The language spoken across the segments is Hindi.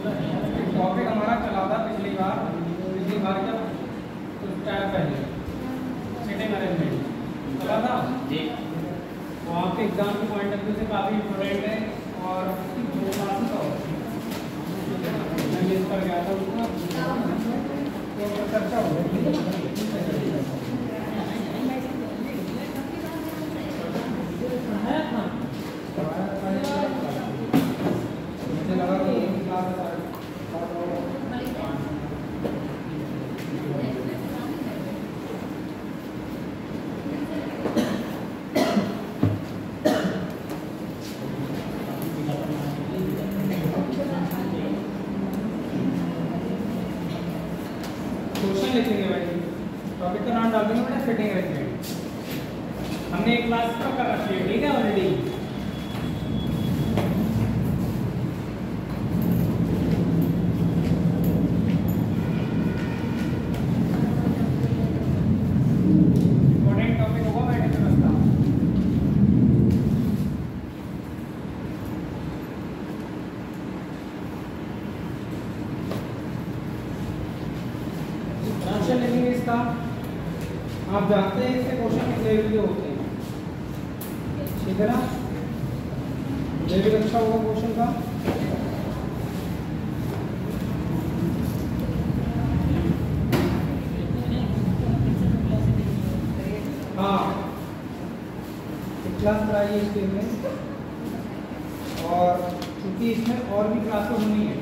टॉपिक हमारा चला था पिछली बार क्या कुछ टाइम पहले सीटिंग अरेंजमेंट चला था जी। वो आपके एग्जाम के पॉइंट ऑफ व्यू से काफ़ी इम्पोर्टेंट है और दो क्लासेस और मैं मिस कर गया था उसका तो चर्चा हो गई। मुझे लगा कि एक क्लास क्वेश्चन लिखेंगे भाई। टॉपिक का नाम डाल देंगे बेटा फिटिंग अरेंजमेंट। हमने एक क्लास का कर रखी है ठीक है ऑलरेडी। इंपॉर्टेंट टॉपिक होगा मैं समझता हूँ। क्वेश्चन लिखेंगे इसका। आप जानते हैं इसके क्वेश्चन किस लेवल के होते हैं ठीक है ना। लेवल अच्छा होगा क्वेश्चन का। हाँ क्लास कराइए इसके में और क्योंकि इसमें और भी क्लासें होनी है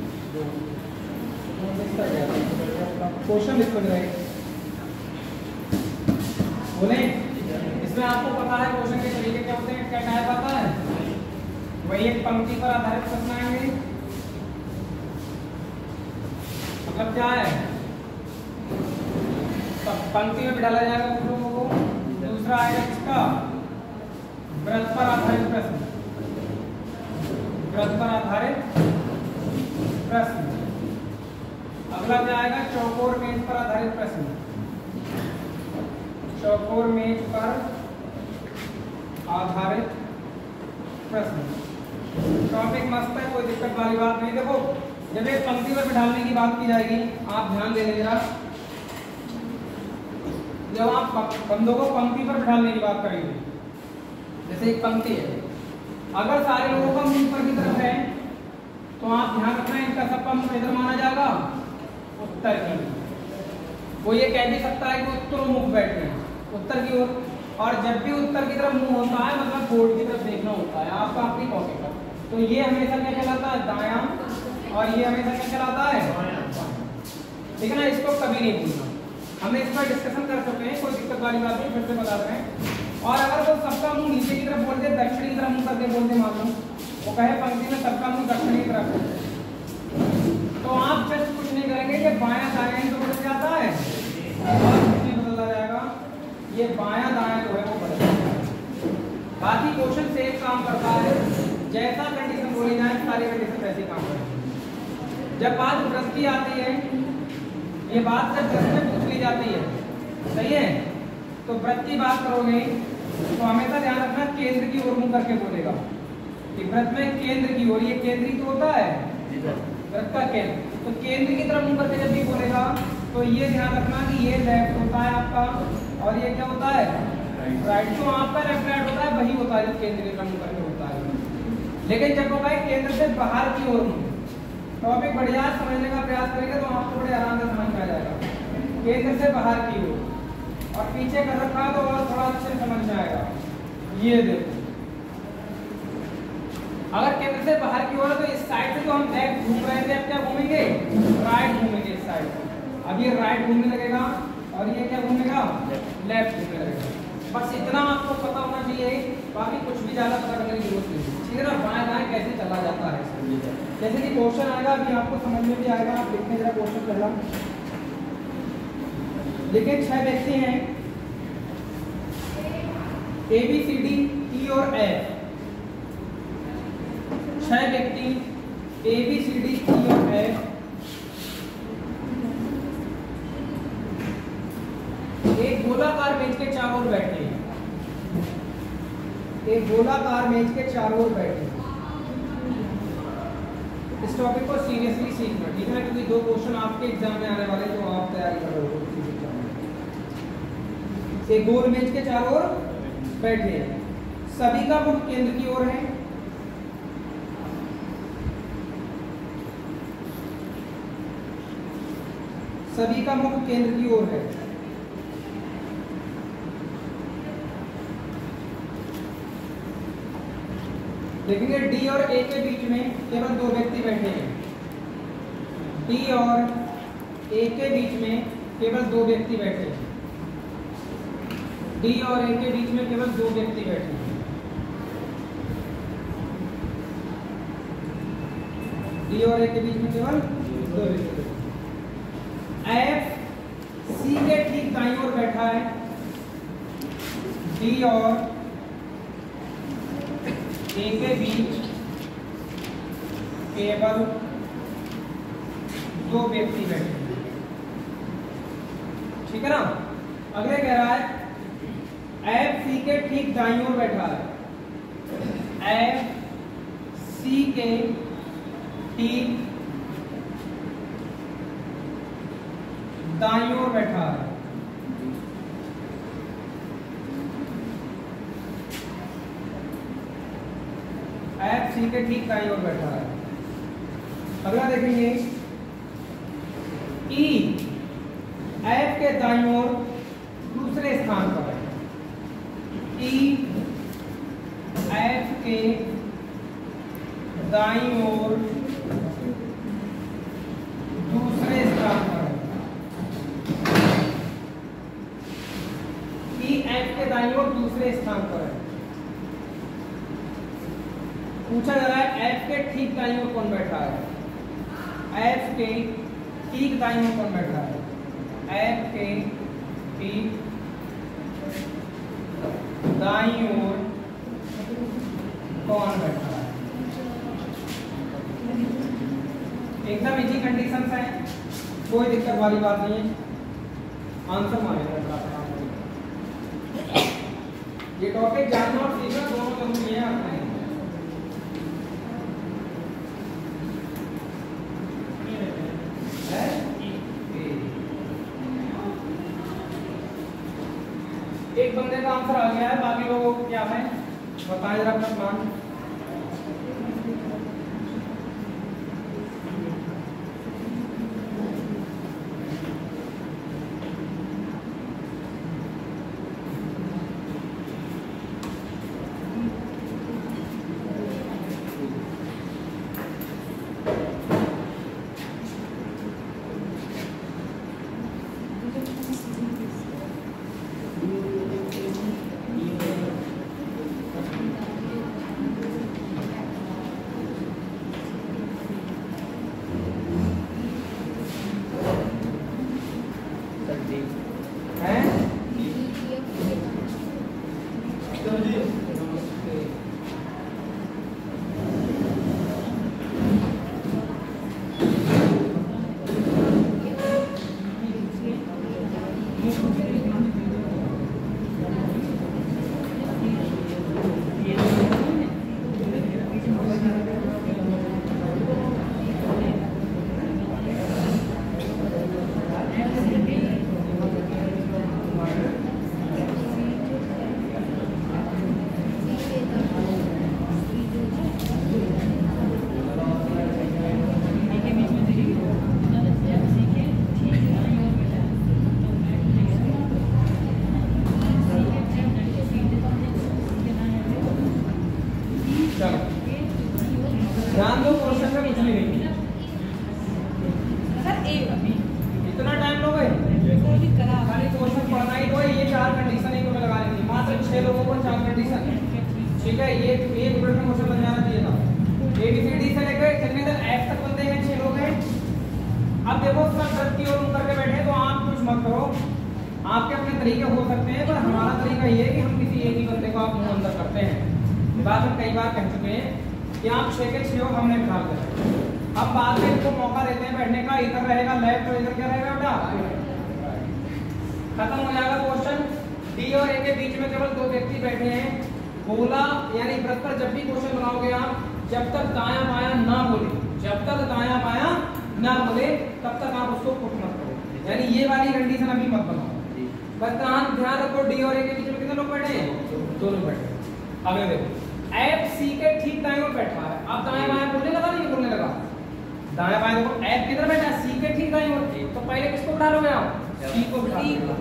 क्वेश्चन लिख कर रहे बोले। इसमें आपको पता है क्वेश्चन के तरीके क्या होते हैं, क्या टाइप आता है। वही एक पंक्ति पर आधारित प्रश्न आएंगे। मतलब क्या है, पंक्ति में बिठाया जाएगा उन लोगों को। दूसरा आएगा इसका वृत्त पर आधारित प्रश्न, वृत्त पर आधारित प्रश्न। अगला क्या आएगा, चौकोर मेज पर आधारित प्रश्न, चौकोर मेज पर आधारित प्रश्न। टॉपिक मस्त है, कोई दिक्कत वाली बात नहीं। देखो जब एक पंक्ति पर बिठाने की बात की जाएगी आप ध्यान दे लीजिएगा। जब आप बंदों को पंक्ति पर बिठाने की बात करेंगे, जैसे एक पंक्ति है, अगर सारे लोगों का मुंह ऊपर की तरफ है तो आप ध्यान रखना इनका सबका मुंह किधर माना जाएगा, उत्तर की। वो ये कह भी सकता है कि उत्तरोन्मुख बैठे हैं, उत्तर की ओर। और जब भी उत्तर की तरफ मुंह होता है मतलब बोर्ड की तरफ देखना होता है आपका अपनी कॉपी पर, तो ये हमेशा क्या कहलाता है, दायां। और ये हमेशा क्या कहलाता है, ठीक है ना। इसको कभी नहीं भूलना। हमने इस पर डिस्कशन कर चुके हैं, कोई दिक्कत वाली बात नहीं, फिर से बता रहे हैं। और अगर वो सबका मुंह नीचे की तरफ बोल दे, दक्षिणी की तरफ मुंह करके बोल दे, मान लो वो कहे पंक्ति में सबका मुंह दक्षिणी की तरफ है, तो आप जस्ट कुछ नहीं करेंगे, ये बायां दायां तो बदल जाता है और कुछ नहीं बदला जाएगा, ये बायां दायां जो है वो बदल जाएगा। बाकी क्वेश्चन सेम काम करता है, जैसा कंडीशन बोली जाए सारी कंडीशन वैसे काम करती है। जब बात वृत्त की आती है, ये बात जब वृत्त में पूछ ली जाती है, सही है, तो वृत्त की बात करोगे तो हमेशा ध्यान रखना केंद्र की ओर मुंह करके बोलेगा कि वृत्त में केंद्र की ओर, ये केंद्रीय तो होता है वृत्त का केंद्र, तो केंद्र की तरफ मुंह करके जब भी बोलेगा तो ये ध्यान रखना कि ये लेफ्ट होता है आपका और ये क्या होता है, राइट। जो आपका लेफ्ट राइट होता है वही होता है जब केंद्र की तरफ मुंह करके होता है। लेकिन जब होगा केंद्र से बाहर की ओर मुंह, टॉपिक बढ़िया समझने का प्रयास करेंगे तो आपको बड़े आराम से समझ में आ जाएगा। केंद्र से बाहर की ओर और पीछे कर रखा तो और थोड़ा अच्छे समझ में आएगा। ये देखो अगर केंद्र से बाहर की ओर है तो इस साइड से जो हम लेफ्ट घूम रहे थे अब क्या घूमेंगे, राइट घूमेंगे इस साइड से। अब ये राइट घूमने लगेगा और ये क्या घूमेगा, लेफ्ट घूमने लगेगा। बस इतना आपको पता होना चाहिए, बाकी कुछ भी ज्यादा पता करने की जरूरत नहीं, ठीक है ना। बाएं दाएं कैसे चला जाता है, जैसे कि क्वेश्चन आएगा अभी आपको समझ में भी आएगा। आप लिखने जरा क्वेश्चन पहला लेकिन 6 व्यक्ति हैं, A B C D E और एफ। 6 व्यक्ति A B C D E और एफ एक गोलाकार मेज के चारों ओर बैठे हैं, एक गोलाकार मेज के चारों ओर बैठे हैं। टॉपिक को सीरियसली सीखना, ठीक है ना, क्योंकि 2 क्वेश्चन आपके एग्जाम में आने वाले जो आप तैयारी कर रहे हो किसी एग्जाम में। से गोल मेज के चारों ओर बैठे हैं, सभी का मुख केंद्र की ओर है, सभी का मुख केंद्र की ओर है। देखेंगे डी और ए के बीच में केवल 2 व्यक्ति बैठे हैं, डी और ए के बीच में केवल 2 व्यक्ति बैठे हैं, डी और ए के बीच में केवल 2 व्यक्ति बैठे हैं, डी और ए के बीच में केवल 2 व्यक्ति। एफ सी के ठीक दाईं ओर बैठा है, डी और ए के बीच केवल 2 व्यक्ति बैठे हैं, ठीक है ना। अगले कह रहा है एफ सी के ठीक दाईं ओर बैठा है, एफ सी के ठीक दाईं ओर बैठा है, एफ सी के ठीक दाईं ओर बैठा है। अगला देखेंगे ई एफ के दाईं ओर दूसरे स्थान पर है, ई एफ के दाईं ओर दूसरे स्थान पर है, ई एफ के दाईं ओर दूसरे स्थान पर है। पूछा जा रहा है एफ के ठीक दाईं ओर कौन बैठा है, एफ के ठीक दाईं ओर कौन बैठा है, एफ के ठीक दाईं ओर कौन बैठा है। एकदम इजी कंडीशंस है, कोई दिक्कत वाली बात नहीं है, आंसर मारेगा। ये टॉपिक जानना और सीखना दोनों जरूरी है आपके लिए। एक बंदे का आंसर आ गया है, बाकी लोगों को क्या है बताएं जरा अपना प्लान। ध्यान दो, क्वेश्चन में कुछ नहीं सर ए इतना टाइम लोगे खाली क्वेश्चन पढ़ना ही तो है। ये 4 कंडीशन ही तुम्हें लगा लेंगे, मात्र 6 लोगों को 4 कंडीशन, ठीक है। ये एक मिनट में क्वेश्चन बन जाना चाहिए था। ABCD से लेकर कितने तक F तक बंदे हैं, 6 लोग हैं। अब देखो सब तरफ की ओर मुंह करके बैठे, तो आप कुछ मत करो, आपके अपने तरीके हो सकते हैं, पर हमारा तरीका ये है कि हम किसी एक ही बंदे को आप मुंह अंदर करते हैं। बात हम कई बार कह चुके हैं कि आप 6 के 6 हमने बिठा दिया। अब बाद में इनको मौका देते हैं बैठने का, इधर रहेगा लेफ्ट और इधर क्या रहेगा बेटा, खत्म हो जाएगा क्वेश्चन। डी और ए के बीच में केवल 2 व्यक्ति बैठे हैं। गोला यानी वृत्त पर जब भी क्वेश्चन बनाओगे आप, जब तक दायां बायां ना बोले जब तक दाया बाया ना बोले तब तक आप उसको पुट मत करो, यानी ये वाली कंडीशन अभी मत बनाओ। बस ध्यान रखो डी और ए के बीच में कितने लोग बैठे हैं, 2 लोग बैठे हैं। अगले देखो एफ सी के ठीक दाएं ओर बैठा है, अब दाया बाया बोलने लगा नहीं बोलने लगा, दाया बाया देखो एफ किधर बैठा है, सी के ठीक दाएं ओर, तो पहले किसको बिठा लोगे आप, सी को बिठा लो,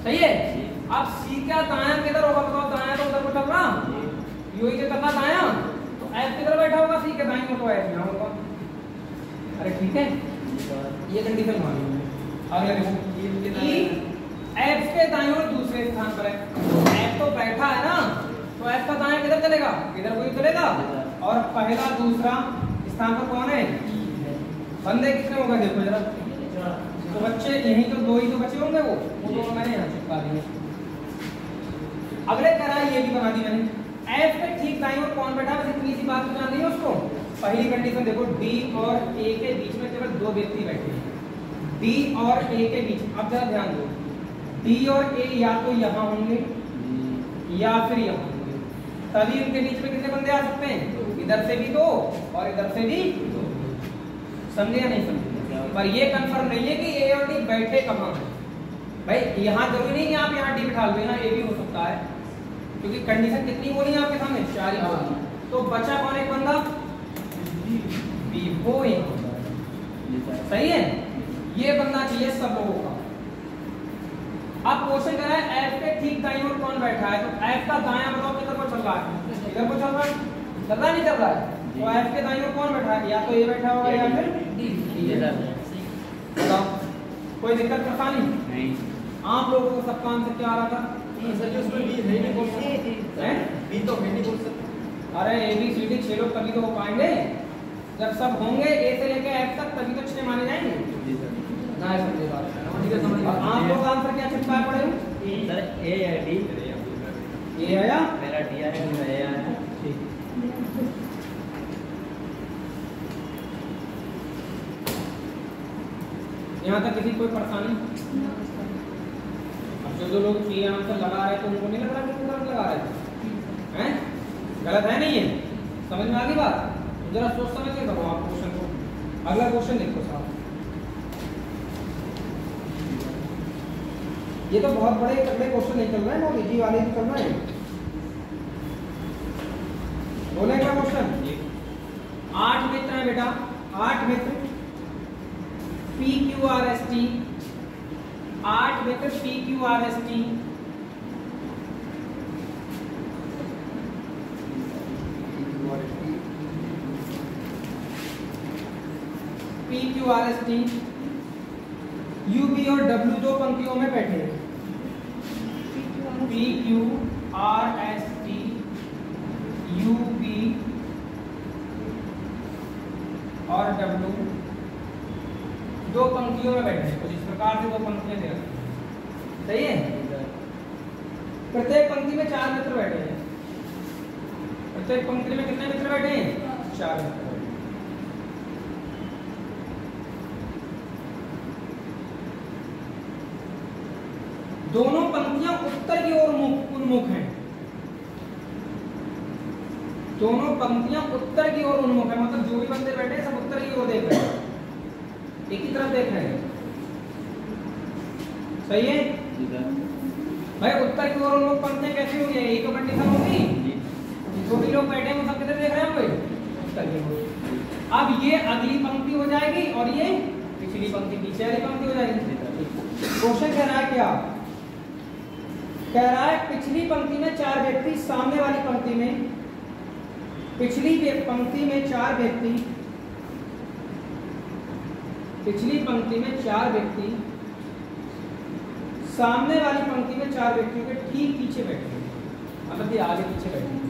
सही है। अब सी का दाया किधर होगा बताओ, दाया तो उधर बैठा होगा, यू के करना दाया, तो एफ किधर बैठा होगा, सी के दाएं ओर, तो एफ यहां होगा। अरे ठीक है, ये कंडीशन मान लो। अगले देखो ई एफ के दाएं ओर दूसरे स्थान पर है, एफ तो बैठा है ना, तो एफ का दाया किधर चलेगा, इधर कोई चलेगा, और पहला दूसरा स्थान पर कौन है, बंदे कितने होंगे देखो जरा, तो बच्चे यही तो 2 ही तो बचे होंगे, वो दोनों मैंने यहाँ चिपका दिए। अगले तरह ये भी बना दी मैंने, एफ के ठीक दाईं ओर कौन बैठा है, बस इतनी सी बात तो जान रही है उसको। पहली कंडीशन देखो डी और ए के बीच में केवल 2 व्यक्ति बैठे हैं, डी और ए के बीच, अब जरा ध्यान दो, डी और ए या तो यहाँ होंगे या फिर यहाँ होंगे, तभी उनके बीच में कितने बंदे आ सकते हैं, इधर से भी 2 और इधर से भी 2, समझे या नहीं समझे। पर ये कंफर्म नहीं है कि ए और डी बैठे कहाँ हैं, भाई यहाँ जरूरी नहीं कि आप यहाँ डी बिठा लो, यहाँ ए भी हो सकता है, क्योंकि कंडीशन कितनी बोली है आपके सामने, 4 ही बोली। तो बचा कौन एक बंदा, बी, वो सही है, ये बंदा चाहिए सब लोगों का। अब क्वेश्चन कह रहा है एफ के ठीक दाईं ओर कौन बैठा है, तो एफ का दायां बताओ किधर को चल रहा है, इधर को चल रहा है, चल रहा नहीं चल रहा है, तो एफ के दाईं ओर कौन बैठा है, या तो ये बैठा होगा या फिर डी। बताओ कोई दिक्कत परेशानी नहीं, आप लोगों को सब काम से क्या आ रहा था, अरे ए बी सी डी 6 लोग तभी तो हो पाएंगे, जब सब होंगे ए से लेकर एफ तक तभी तो 6 माने जाएंगे ना, समझे बात। आप लोग आंसर क्या चिपकाए पड़े हो, सर ए है डी, ए आया मेरा डी आया, मेरा ए आया, ठीक। यहाँ तक किसी कोई परेशानी, अब जो लोग ये आंसर लगा रहे हैं तो उनको नहीं लग रहा कि गलत लगा रहे हैं, गलत है नहीं है, समझ में आ गई बात, जरा सोच समझ के करो आप क्वेश्चन को। अगला क्वेश्चन देखो साहब, ये तो बहुत बड़े तगड़े क्वेश्चन नहीं चल रहे हैं, बहुत इजी वाले भी चल रहे हैं। बोले क्या क्वेश्चन, 8 मित्र है बेटा, 8 मित्र P Q R S T, 8 मित्र P Q R S T, P Q R S T, U V और डब्ल्यू 2 पंक्तियों में बैठे हैं, P Q R S T U V और डब्ल्यू 2 पंक्तियों में बैठे हैं, कुछ इस प्रकार से 2 पंक्तियां दे रखी हैं, सही है। प्रत्येक पंक्ति में 4 मित्र बैठे हैं, प्रत्येक पंक्ति में कितने मित्र बैठे हैं, 4 मित्र। दोनों पंक्तियां उत्तर की ओर उन्मुख हैं, दोनों पंक्तियां उत्तर की ओर उन्मुख है, मतलब जो भी बंदे बैठे हैं सब उत्तर की ओर देख रहे हैं, एक ही तरफ देख रहे हैं, सही है भाई। उत्तर की ओर उन्मुख पंक्तियां कैसी होंगी, एक तो कंडीशन होगी, जो भी लोग बैठे हैं वो सब किधर देख रहे होंगे, उत्तर की ओर। अब ये अगली पंक्ति हो जाएगी और ये पिछली पंक्ति, पीछे वाली पंक्ति हो जाएगी। क्वेश्चन कह रहा है क्या, कह रहा है पिछली पंक्ति में 4 व्यक्ति, सामने वाली पंक्ति में, पिछली पंक्ति में 4 व्यक्ति, पिछली पंक्ति में 4 व्यक्ति, सामने वाली पंक्ति में 4 व्यक्तियों के ठीक पीछे बैठे हैं, मतलब ये आगे पीछे बैठे हैं।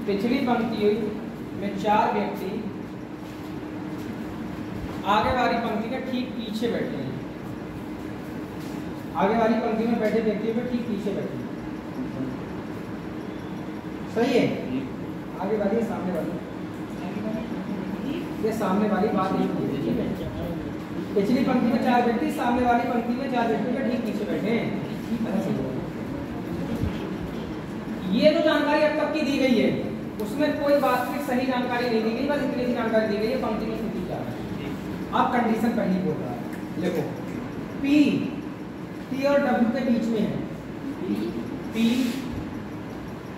पिछली पंक्ति में 4 व्यक्ति आगे वाली पंक्ति के ठीक पीछे बैठे हैं, आगे वाली पंक्ति में बैठे व्यक्तियों के ठीक पीछे बैठे हैं, सही है। आगे वाली सामने वाली, ये सामने वाली बात नहीं है, पिछली पंक्ति में 4 व्यक्ति, सामने वाली पंक्ति में 4 व्यक्ति के ठीक पीछे बैठे हैं। ये तो जानकारी अब तक की दी गई है, उसमें कोई वास्तविक सही जानकारी नहीं दी गई, बस इतनी सी जानकारी दी गई है पंक्ति में स्थिति क्या है। अब कंडीशन पहली बोल रहा है, देखो P और W के बीच में है,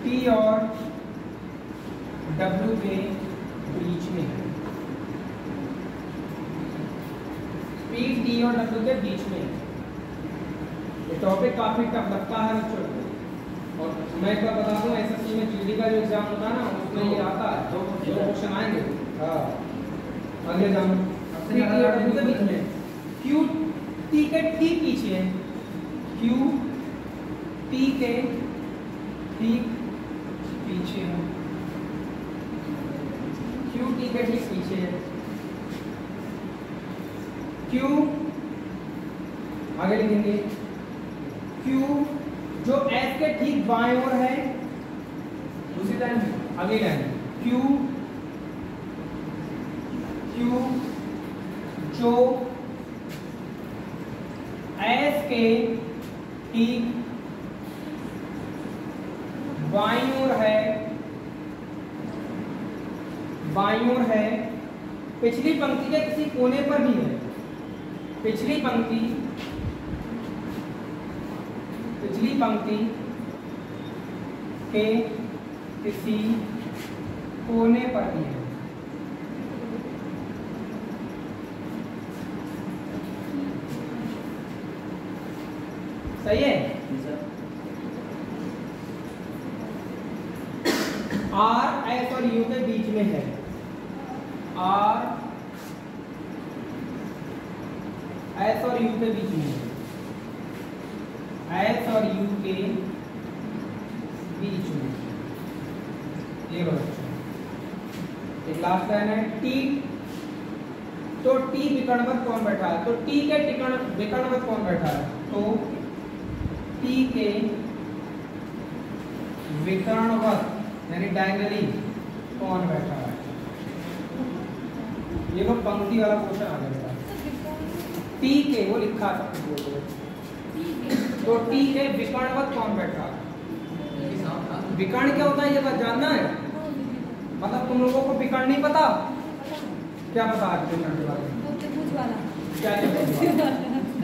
P और W के बीच में है, P और W के बीच में है। ये टॉपिक काफी टफ लगता है बच्चों को, और मैं एक बार बता दूं एसएससी में जीडी का जो एग्जाम होता है ना उसमें ये आता है, दो क्वेश्चन आएंगे। हाँ अगले एग्जाम P और W के बीच में, Q T के ठीक पीछे है, Q T के ठीक पीछे है, Q T के ठीक पीछे है, Q आगे लिखेंगे Q जो S के ठीक बाएं ओर है, दूसरी लाइन में अगली लाइन Q जो S के ठीक बाईं ओर है, पिछली पंक्ति के किसी कोने पर भी है, पिछली पंक्ति के किसी कोने पर भी है। सही है। R S और U के बीच में है, R S और U के बीच में है, S और U के बीच में। ये लो एक लास्ट लाइन है T, तो T विकर्णवत कौन बैठा है, तो T के विकर्णवत कौन बैठा है, तो T के विकर्णवत यानी डायगोनली कौन बैठा है। ये लो पंक्ति वाला क्वेश्चन आ गया, T के वो लिखा था, तो T के विकर्णवत कौन बैठा है। विकर्ण क्या होता है ये बात जानना है, मतलब तुम लोगों को विकर्ण नहीं पता, क्या पता है विकर्ण के बारे में, क्या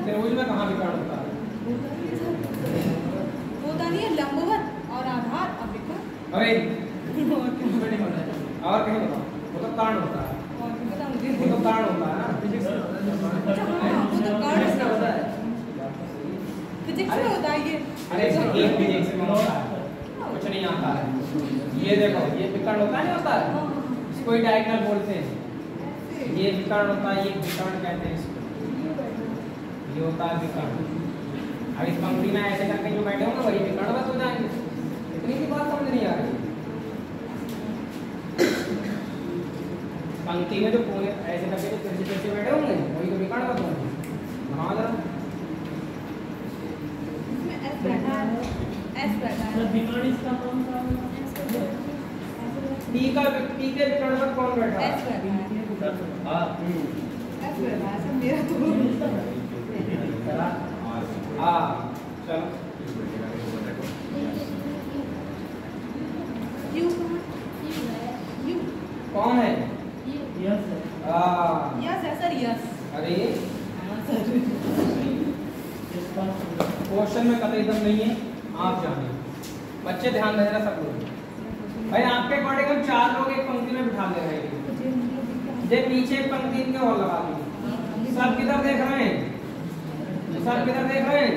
त्रिभुज में कहाँ विकर्ण होता है, होता नहीं है लंबवत और आधार और विकर्ण। अरे और कहीं बताओ, वो तो कारण होता है, वो तो कारण होता है ना, फिजिक्स में होता है ये। अरे एक फिजिक्स में होता है, कुछ नहीं आता है। ये देखो ये विकर्ण होता है, नहीं होता है, इसको ही डायगोनल बोलते हैं, ये विकर्ण होता है, ये विकर्ण कहते हैं इसको, ये होता है विकर्ण। अब इस पंक्ति में ऐसे करके जो बैठे होंगे वही विकर्णवत हो जाएंगे, इतनी की बात समझ नहीं आ रही। पंक्ति में जो कोने ऐसे करके जो तिरछे बैठे होंगे वही तो विकर्णवत होंगे। बनाओ जरा T के विकर्णवत कौन बैठा है, चलो कौन है, यस सर, यस। अरे क्वेश्चन में कतई दम नहीं है, आप जाने बच्चे ध्यान देना सब लोग। भाई आपके अकॉर्डिंग हम 4 लोग एक पंक्ति में बिठा दे रहे हैं, जे पीछे एक पंक्ति इनके और लगा दी, सब किधर देख रहे हैं, सब किधर देख रहे हैं,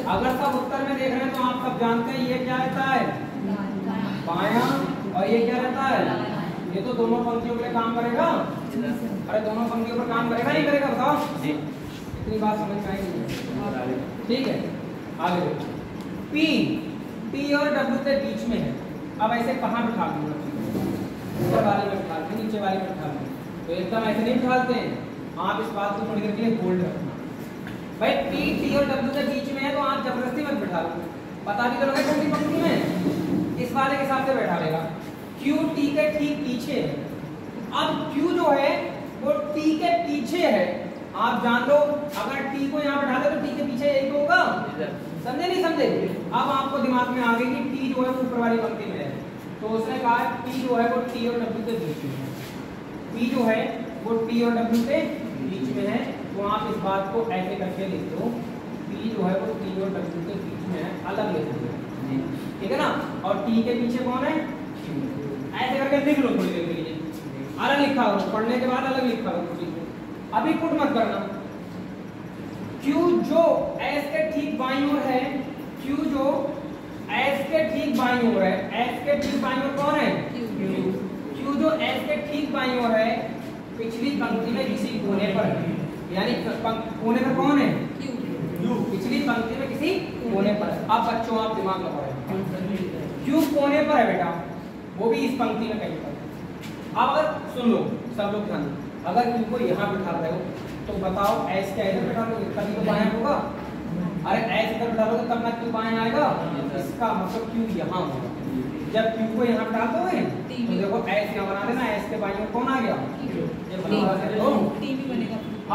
अगर सब उत्तर में देख रहे हैं तो आप सब जानते हैं ये क्या रहता है, बायां, और ये क्या रहता है, ये तो दोनों पंक्तियों के लिए काम करेगा। अरे दोनों पंक्तियों पर काम करेगा नहीं करेगा बताओ, इतनी बात समझ में आएगी, ठीक है। आगे P और W के बीच में है, अब ऐसे कहाँ बिठा दूंगा, ऊपर वाले में बिठा दूं, नीचे वाले में बिठा दूं, तो एकदम ऐसे नहीं बिठाते हैं, आप इस बात को थोड़ी देर के लिए होल्ड रखना। भाई P और W के बीच में है तो आप जबरदस्ती मत बिठा लो, पता भी करोगे कौन सी पंक्ति में, इस वाले के हिसाब से बैठा लेगा। Q T के ठीक पीछे है, अब Q जो है वो T के पीछे है, आप जान लो अगर T को यहाँ बैठा दे तो T के पीछे यही तो होगा, समझे नहीं समझे। अब आपको दिमाग में आ गई कि T जो है वो ऊपर वाली पंक्ति में है, तो उसने कहा P जो है वो T और W के बीच में है। P जो है वो T और W के बीच में है, तो आप इस बात को ऐसे करके लिख दो, P जो है वो T और W के बीच में है, अलग लिख दो, ठीक है ना। और T के पीछे कौन है? Q। ऐसे करके लिख लो थोड़ी देर के लिए, अलग लिखा हो, पढ़ने के बाद अलग लिखा हो, अभी पुट मत करना। Q जो S के ठीक बाईं ओर है, Q जो S के ठीक बाईं ओर है, S के ठीक बाईं ओर कौन है? Q जो S के ठीक बाईं ओर है, पिछली पंक्ति में किसी कोने पर है, यानी कोने पर कौन है? Q। पिछली पंक्ति में किसी कोने पर है। अब बच्चों आप दिमाग लगाओ, Q कोने पर है बेटा, वो भी इस पंक्ति में कहीं पर। अब अगर सुन लो सब लोग ध्यान, अगर Q को यहाँ बिठा रहे हो तो बताओ S क्या इधर बिठा लोगे तभी तो बायां होगा। अरे S इधर बिठा लोगे तब ना Q बायां आएगा, इसका मतलब Q यहाँ होगा। जब Q को यहाँ बिठा दोगे तो देखो S यहाँ बना देना, S के बाईं ओर कौन आ गया? ये बना।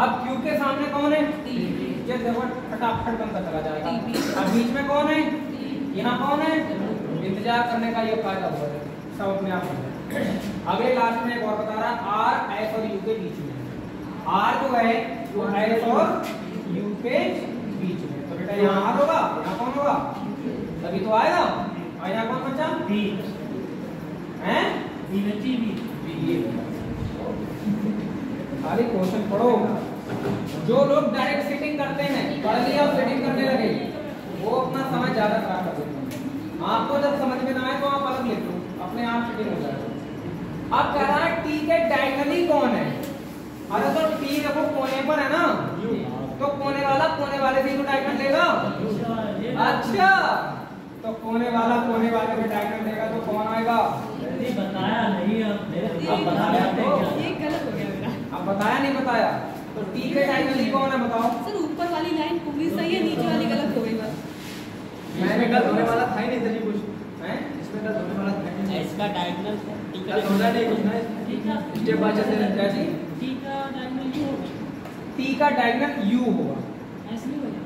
अब Q के सामने कौन है? ये देखो फटाफट बनता चला जाएगा। अब बीच में कौन है? यहाँ कौन है? इंतजार करने का ये फायदा हुआ है, सब अपने आप हो जाए। अगले लास्ट में एक और बता रहा, R S और U के बीच में। R जो है वो S और U के बीच में, तो बेटा यहाँ R होगा, यहाँ कौन होगा? तभी तो आएगा। और यहाँ कौन बच्चा? B हैं? खाली क्वेश्चन पढ़ो। जो लोग डायरेक्ट सिटिंग करते हैं, पढ़ लिया और सिटिंग करने लगे, वो अपना समय ज्यादा खराब कर देते हैं। आपको जब समझ में ना आए तो आप अलग लिख लो, अपने आप सिटिंग हो जाएगा। अब कह रहा है T के डायगोनली कौन है? अरे तो T देखो कोने पर है ना, तो कोने वाला कोने वाले से तो डायगोनल लेगा। अच्छा, तो कोने वाला कोने वाले में डायगोनल लेगा तो कौन आएगा? बताया नहीं आपने, अब बताया तो ये गलत हो गया मेरा। अब बताया नहीं बताया, तो T के डायगोनली कौन है बताओ? सर ऊपर वाली लाइन पूरी सही है, नीचे वाली गलत हो गई बस। मैंने गलत होने वाला था ही नहीं तभी कुछ हैं, इसमें गलत होने वाला था नहीं। इसका डायगोनल गलत होना नहीं कुछ ना, स्टेप बाय स्टेप क्या जी? T का डायगोनल U होगा। T का डायगोनल U होगा। ऐसे नहीं होगा।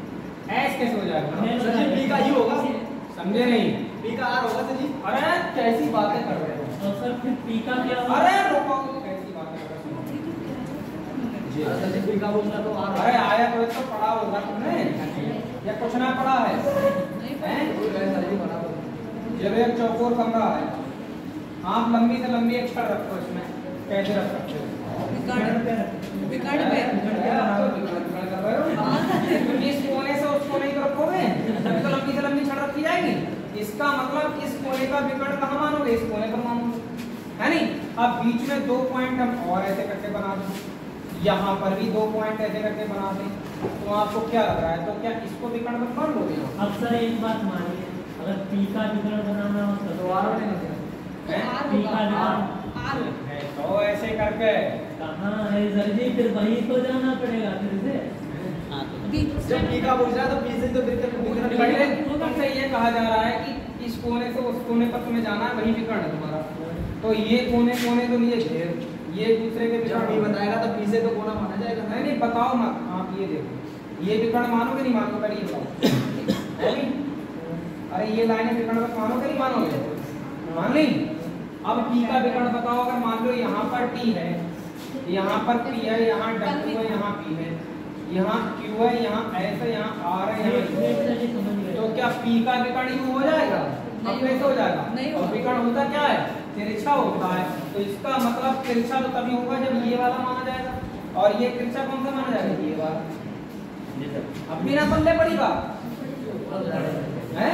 S कैसे हो जाएगा? सर जी P का U होगा, समझे नहीं? P का R होगा सर जी। अरे कैसी बातें कर रहे हो? और सर फिर P का क्या होगा? अरे रुको, कैसी बातें कर रहे हो? सर जी P का बोलना तो R। अरे आया तो पढ़ा होगा तुमने या कुछ ना पढ़ा है? हैं? जब एक चौकोर कमरा है, आप लंबी से लंबी एक छड़ रखो, इसमें कैसे रख सकते हो? इस कोने से उस कोने को रखोगे तभी तो लंबी से लंबी छड़ रखी जाएगी। इसका मतलब इस कोने का विकर्ण कहाँ मानोगे? इस कोने पर मानोगे, है नहीं? अब बीच में 2 पॉइंट हम और ऐसे करके बना दें, यहाँ पर भी 2 पॉइंट ऐसे करके बना दें, तो आपको क्या लग रहा है? तो क्या इसको विकर्ण मत मान लोगे? अब सर एक बात मानिए, अगर P का विकर्ण बनाना हो तो R बनेगा। P का विकर्ण तो ऐसे करके कहाँ है सर जी? फिर वहीं तो जाना पड़ेगा फिर से। जब P का पूछ रहा है तो P से तो पहले तुमसे ये कहा जा रहा है कि इस कोने से उस कोने पर तुम्हें जाना है, वही विकर्ण है तुम्हारा। तो ये कोने कोने तो लिए घेर, ये दूसरे के विकर्ण P बताएगा तो P से तो कोना माना जाएगा। नहीं बताओ मत, आप ये देखो, ये विकर्ण मानोगे नहीं मानोगे? पहले ये बताओ, है नहीं? अरे ये लाइनें विकर्ण मत मानोगे नहीं मानोगे? मान ली। अब P का विकर्ण बताओ। अगर मान लो यहाँ पर T है, यहाँ पर P है, यहाँ W है, यहाँ P है, यहाँ Q है, यहाँ S है, यहाँ R है, यहाँ U है, तो क्या P का विकर्ण U हो जाएगा? अब कैसे हो जाएगा? और विकर्ण होता क्या है? तिरछा होता है। तो इसका मतलब तिरछा तो तभी होगा जब ये वाला माना जाएगा, और ये तिरछा कौन सा माना जाएगा? ये वाला। अब बिना समझे पड़ी बात है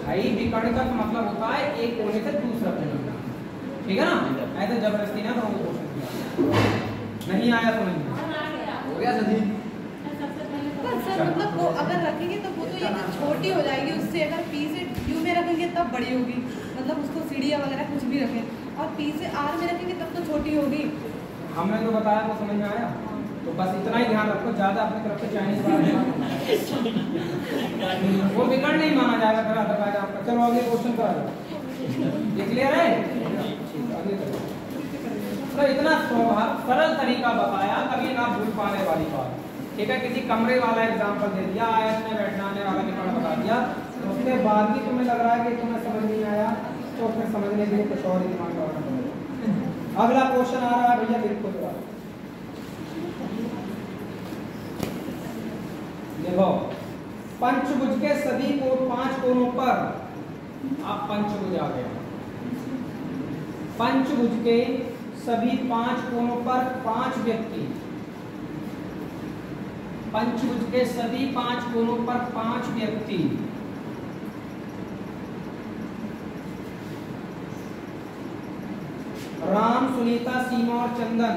भाई। विकर्ण का मतलब होता है एक कोने से दूसरा कोने, ठीक है ना? ऐसे जबरदस्ती ना करो, नहीं आया तो नहीं हो गया सही। सर मतलब वो अगर रखेंगे तो वो तो ये छोटी हो जाएगी उससे, अगर P से U में रखेंगे तब बड़ी होगी, मतलब उसको सीढ़ियाँ वगैरह कुछ भी रखें, और P से R में रखेंगे तब तो छोटी होगी। हमने तो बताया, वो समझ में आया? तो बस इतना ही ध्यान रखो, ज्यादा अपनी तरफ से चाइनीज वो विकर्ण नहीं माना जाएगा फिर अदरवाइज आपका। चलो अगले क्वेश्चन पर आ जाओ। ये क्लियर है? तो इतना सरल तरीका बताया, कभी ना भूल पाने वाली बात, ठीक है? किसी कमरे वाला एग्जांपल दे दिया, आयत में बैठने वाला विकर्ण बता दिया, तो उसके बाद भी तुम्हें लग रहा है कि तुम्हें समझ नहीं आया, तो फिर समझने के लिए कुछ और ही दिमाग लगाना पड़ेगा। अगला क्वेश्चन आ रहा है भैया, देखो जरा, देखो पंचभुज के सभी कोण 5 कोणों पर, आप पंचभुज आ गया, पंचभुज के सभी 5 कोणों पर 5 व्यक्ति, पंचभुज के सभी 5 कोणों पर 5 व्यक्ति राम, सुनीता, सीमा और चंदन,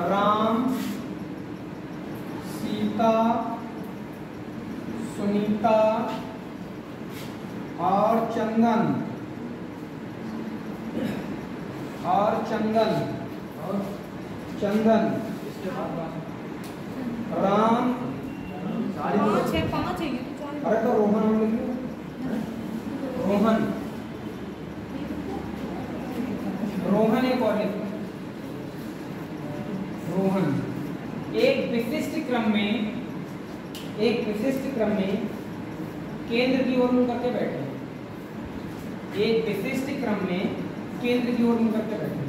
राम, सीता, सुनीता और चंदन, चंदन राम, 5 है, 5 है ये तो 4। अरे तो रोहन हम लिखिए, रोहन एक और लिखो, रोहन एक विशिष्ट क्रम में केंद्र की ओर मुंह करके बैठे, एक विशिष्ट क्रम में केंद्र की ओर मुंह करके बैठे।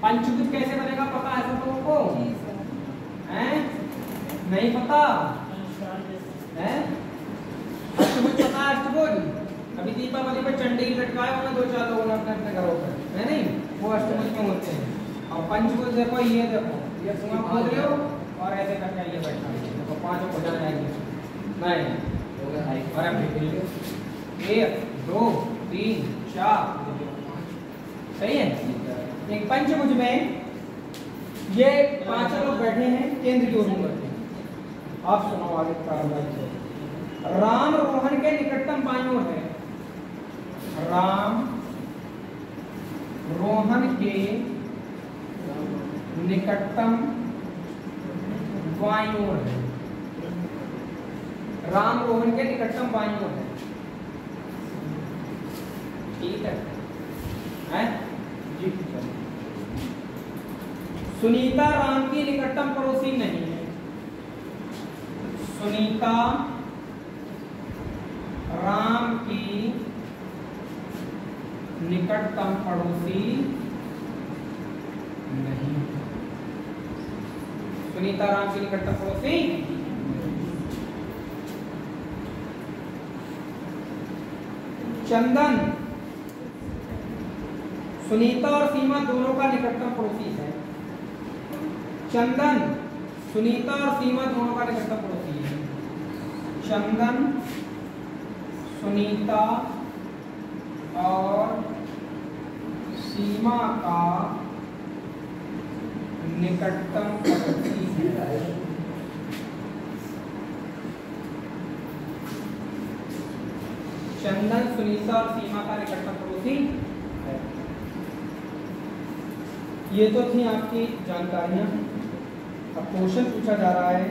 पंचभुज कैसे बनेगा पता है सब लोगों को? हैं? नहीं पता है? अष्टभुज पता है? अष्टभुज अभी दीपावली पे चंडी लटकाए होंगे 2-4 लोगों ने अपने अपने घरों पर, है नहीं? वो अष्टभुज में होते हैं। और पंचभुज देखो, ये देखो, ये कुआं खोद रहे हो और ऐसे करके ये बैठा है, देखो 5 हो जाएंगे, नहीं और अब 1 2 3 4, सही है? एक पंचभुज में ये 5 लोग बैठे हैं, केंद्र की ओर मुंह करके। आप सुनो आगे कार्रवाई। राम रोहन के निकटतम बाईं ओर है, राम रोहन के निकटतम बाईं ओर है, राम रोहन के निकटतम बाईं ओर है, ठीक है? जी। सुनीता राम की निकटतम पड़ोसी नहीं है, सुनीता राम की निकटतम पड़ोसी नहीं, सुनीता राम की निकटतम पड़ोसी। चंदन सुनीता और सीमा दोनों का निकटतम पड़ोसी है, चंदन सुनीता और सीमा दोनों का निकटतम पड़ोसी है, चंदन सुनीता और सीमा का निकटतम पड़ोसी है। चंदन सुनीता और सीमा का निकटतम पड़ोसी है। ये तो थी आपकी जानकारियां। अब क्वेश्चन पूछा जा रहा है,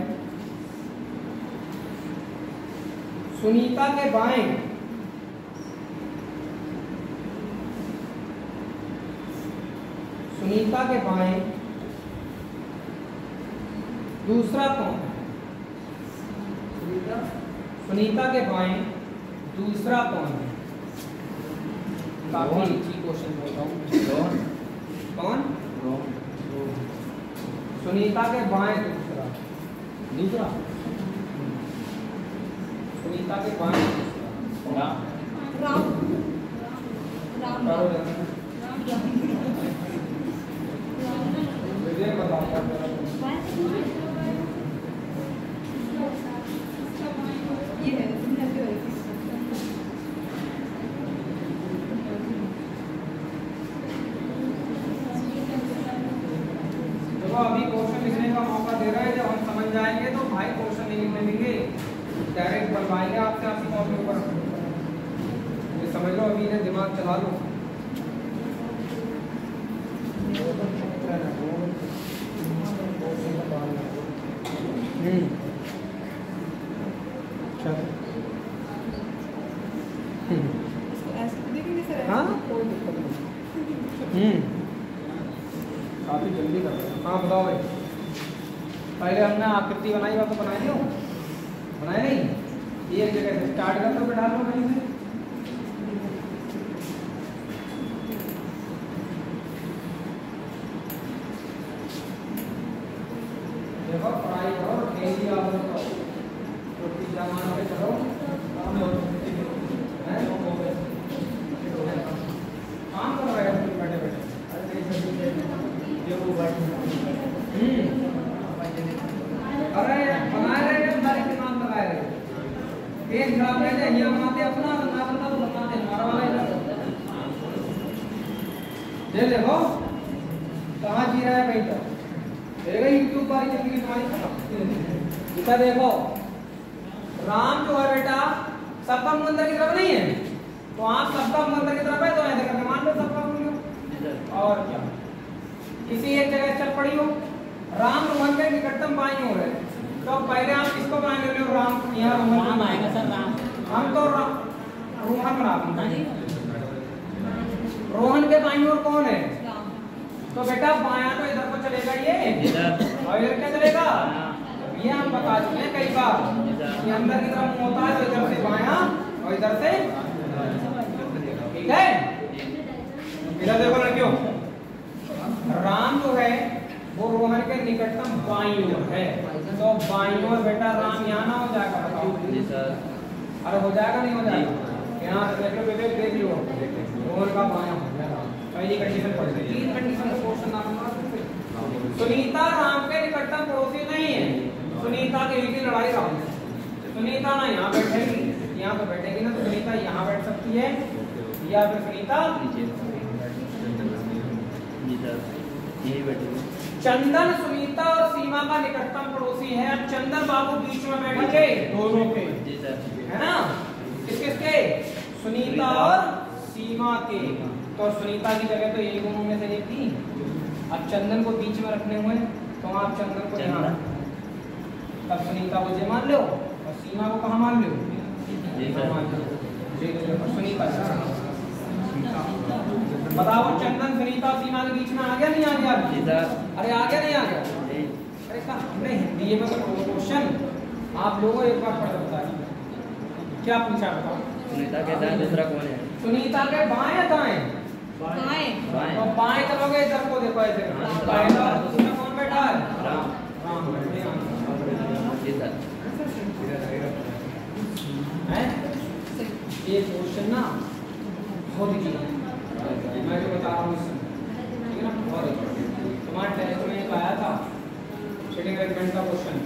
सुनीता के बाएं दूसरा कौन है? सुनीता के बाएं दूसरा कौन है? काफी इजी क्वेश्चन बोलता हूँ। कौन? सुनीता के बाएं दूसरा, सुनीता के बाएं दूसरा राम। विजय बताओ। ये है अभी क्वेश्चन लिखने का मौका दे रहा है, जब हम समझ जाएंगे तो भाई क्वेश्चन नहीं लिखने देंगे, डायरेक्ट बनवाएंगे आपसे, आपकी कॉपी के ऊपर। ये समझ लो, अभी इन्हें दिमाग चला लो। हाँ कोई दिक्कत नहीं। काफी जल्दी कर रहे हैं। हाँ बताओ भाई, पहले हमने आकृति बनाई, बात तो बनाई नहीं, बनाए नहीं? ये एक जगह से स्टार्ट कर लो, बैठा लो कहीं से। देखो पढ़ाई करो, डेली आओ तो रोटी जमाना पे चलो, काम लो, काम कर रहे हो बैठे बैठे। अरे बनाए रहे हैं, सारे दिमाग लगाए रहे, पेट खराब रह जाए, ये बनाते अपना, ना बनता तो बनाते हमारा वाला इधर। ये देखो कहाँ जी रहा है भाई, तो देखो यूट्यूब पर जिंदगी तुम्हारी खराब। इधर देखो राम जो है बेटा सबका मुंह अंदर की तरफ नहीं है, तो आप सबका मुंह अंदर की तरफ है, तो ऐसे करके मान लो सबका मुंह। और क्या किसी एक जगह चल पड़ी हो, राम रोहन के निकटतम बाईं ओर है, तो पहले आप किसको बनाएंगे? राम, यहाँ राम आएगा सर, राम। हम तो रोहन बना देंगे। रोहन के बाईं ओर कौन है? तो बेटा बायां तो इधर को चलेगा ये, और इधर क्या चलेगा? ये हम बता चुके हैं कई बार, ये अंदर की तरफ मुंह होता है, तो इधर से बायां और इधर से, ठीक है। इधर देखो लड़कियों, राम जो है वो रोहन के निकटतम बाईं ओर है, तो बाईं ओर बेटा राम यहाँ ना हो जाएगा, बताओ जी सर। अरे हो जाएगा नहीं हो जाएगा? यहाँ देख लो बेटे, देख लो रोहन का बायां हो जाएगा। पहली कंडीशन पढ़ ली, तीन कंडीशन का क्वेश्चन ना बनवा। सुनीता राम के निकटतम पड़ोसी नहीं है, सुनीता के बीच लड़ाई राम है, सुनीता ना यहाँ बैठेगी, यहाँ पे बैठेगी ना, तो सुनीता यहाँ बैठ सकती है, या फिर सुनीता यही बैठेगी। चंदन सुनीता और सीमा का निकटतम पड़ोसी है, चंदन बाबू बीच में बैठेंगे दोनों के, है ना, किसके? सुनीता और सीमा के। तो सुनीता की जगह तो यही दोनों में से एक थी, अब चंदन को बीच में रखने हुए, तो आप चंदन को यहाँ, तब सुनीता को जे मान लो और सीमा को कहाँ मान लो? सुनीता। बताओ चंदन सुनीता सीमा के बीच में आ गया नहीं आ गया? अरे आ गया नहीं आ गया? अरे कहा हमने हिंदी में क्वेश्चन आप लोगों एक बार पढ़ सकता है, क्या पूछा बताओ? सुनीता के दाएं दूसरा कौन है? सुनीता के बाएं या दाएं? बाएं। तो बाएं चलोगे, इधर को देखो ऐसे, पहला उसमें कौन बैठा है? राम। राम बैठे हैं। ये क्वेश्चन ना बहुत ही, मैं जो बता रहा हूँ ठीक है ना, बहुत तुम्हारे टेस्ट में एक आया था सेटिंग अरेंजमेंट का क्वेश्चन,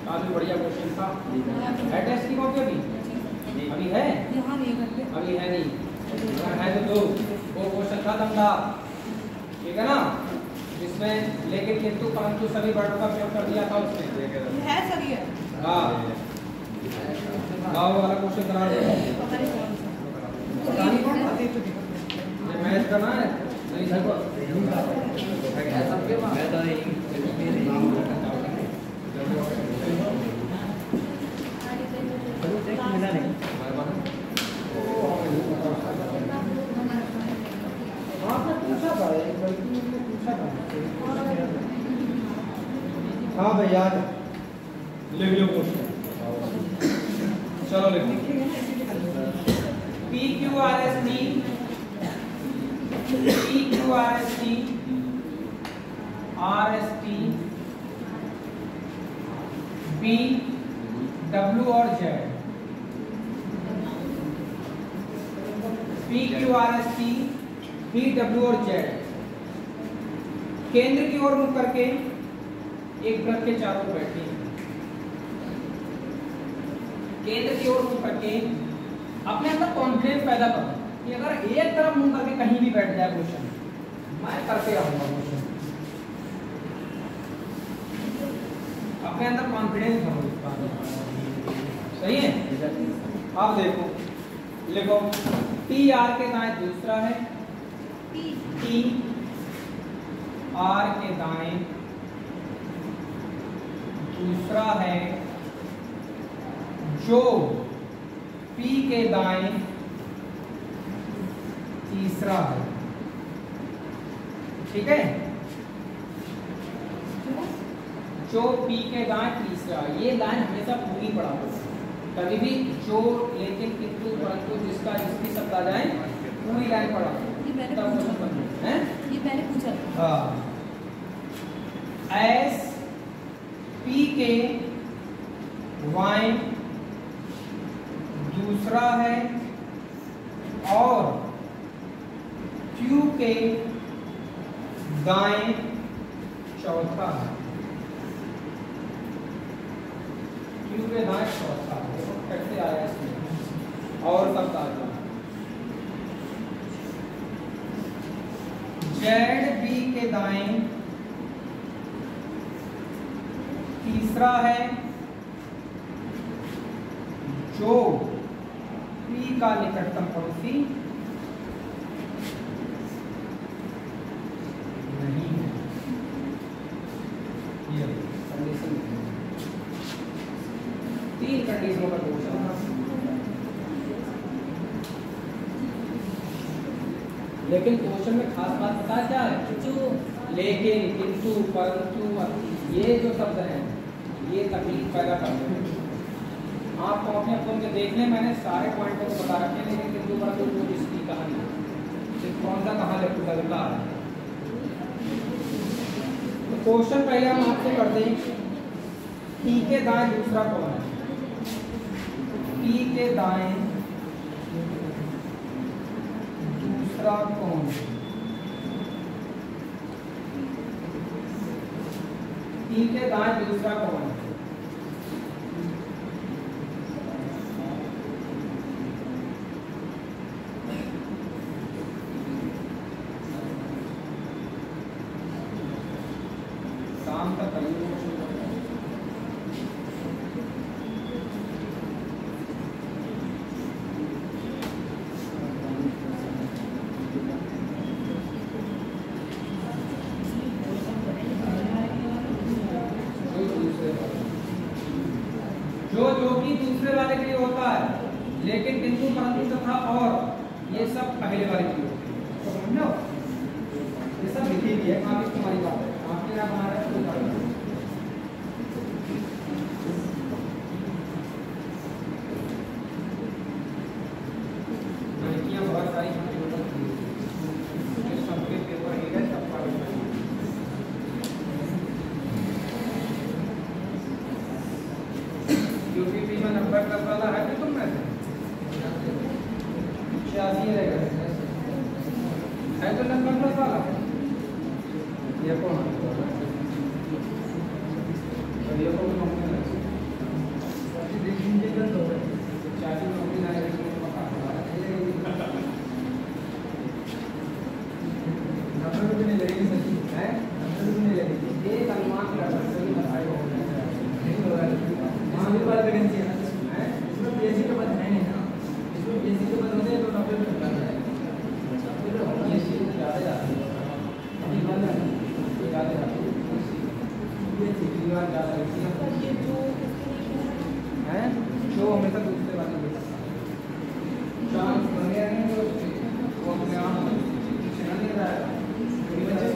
काफी बढ़िया क्वेश्चन था। है टेस्ट की कॉपी अभी है? अभी है नहीं, अगर है तो दो, वो क्वेश्चन था दमदार, ठीक है ना, जिसमें लेकिन किंतु परंतु सभी वर्डों का प्रयोग कर दिया था उसने, है सही है। हाँ गाँव वाला क्वेश्चन करा दे, मैथ करना है नहीं सबको, मैं तो मिला नहीं। आपने पूछा था, एक लड़की ने पूछा था। हाँ भैया लिख लो क्वेश्चन, चलो लिख PQRST RST B W और Z, PQRST B W और Z केंद्र की ओर मुख करके एक वृत्त के चारों ओर बैठी है, केंद्र की ओर मुख करके अपने अंदर कॉन्फिडेंस पैदा करो कि अगर एक तरफ मुंह करके कहीं भी बैठ जाए क्वेश्चन, मैं करते रहूंगा क्वेश्चन, अपने अंदर कॉन्फिडेंस करो, सही है। आप देखो लिखो TR के दाएं दूसरा है, TR के दाएं दूसरा है, जो P के दाएं तीसरा है, ठीक है, जो P के दाएं तीसरा, ये लाइन हमेशा पूरी पढ़ा, कभी भी जो लेकिन किंतु परंतु जिसका जिसकी शब्द आ जाए पूरी लाइन पढ़ा ये मैंने तब पूछा क्वेश्चन बनता है। ये मैंने पूछा था। हाँ एस पी के वाई दूसरा है और क्यू के दाएं चौथा है। क्यू के दाएं चौथा है। देखो कैसे आया इसमें और सब ताजा। जेड बी के दाएं तीसरा है जो पी का निकटतम पड़ोसी नहीं है। ये कंडीशन तीन कंडीशनों का क्वेश्चन है। लेकिन क्वेश्चन में खास बात पता है क्या है? जो लेकिन किंतु परंतु ये जो शब्द हैं ये तकलीफ पैदा करते हैं। आप कॉपियाँ खोल के देख लें, मैंने सारे पॉइंटों को बता रखे हैं, लेकिन किंतु परंतु जो जिसकी कहानी सिर्फ कौन सा कहाँ लगता है। तो क्वेश्चन पहले हम आपसे करते हैं पी के दाएं दूसरा कौन है? पी के दाएं दूसरा कौन है? पी के दाएं दूसरा कौन है? काम का करिए जो कि दूसरे वाले के लिए होता है, लेकिन किंतु परंतु तथा और ये सब पहले वाले के लिए होते हैं। तो समझ लो ये सब लिखी हुई है। काफी तुम्हारी बात है, आपके यहाँ बना रहे तो लड़कियाँ बहुत सारी सबके पेपर है सब यूपीपी में नंबर 10 वाला है तुम में से 86 रहेगा है तो नंबर 10 वाला ये कौन है? ये कौन नंबर है? 86 नंबर ना है नंबर भी नहीं लगेगी सच्ची है। नंबर भी नहीं लगेगी। एक अनुमान लगा सही बताएगा वहाँ भी बात वैकेंसी है ना, इसमें पीएचडी के पद है नहीं ना, इसमें पीएचडी के पद होते हैं तो डॉक्टर में करना है। फिर पीएचडी ज़्यादा जाती है अभी बंद है ज़्यादा जाती है पीएचडी की बात ज़्यादा है जो हमेशा दूसरे वाले में चांस बने रहेंगे तो वो अपने आप पीछे नहीं रहा है। 10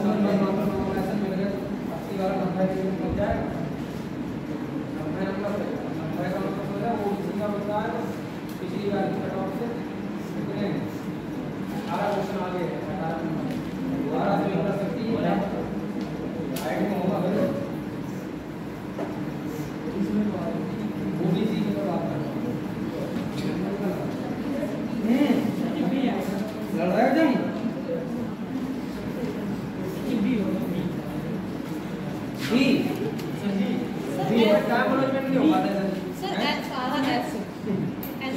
नंबर ऐसा मिल गया 80 वाला नंबर मिल जाएगा। पिछली बार की कट ऑफ से कितने 18 क्वेश्चन आगे है 18 नंबर 12 से कर सकती है हाइट में होगा इसमें ओबीसी की बात कर लड़ रहे हो जम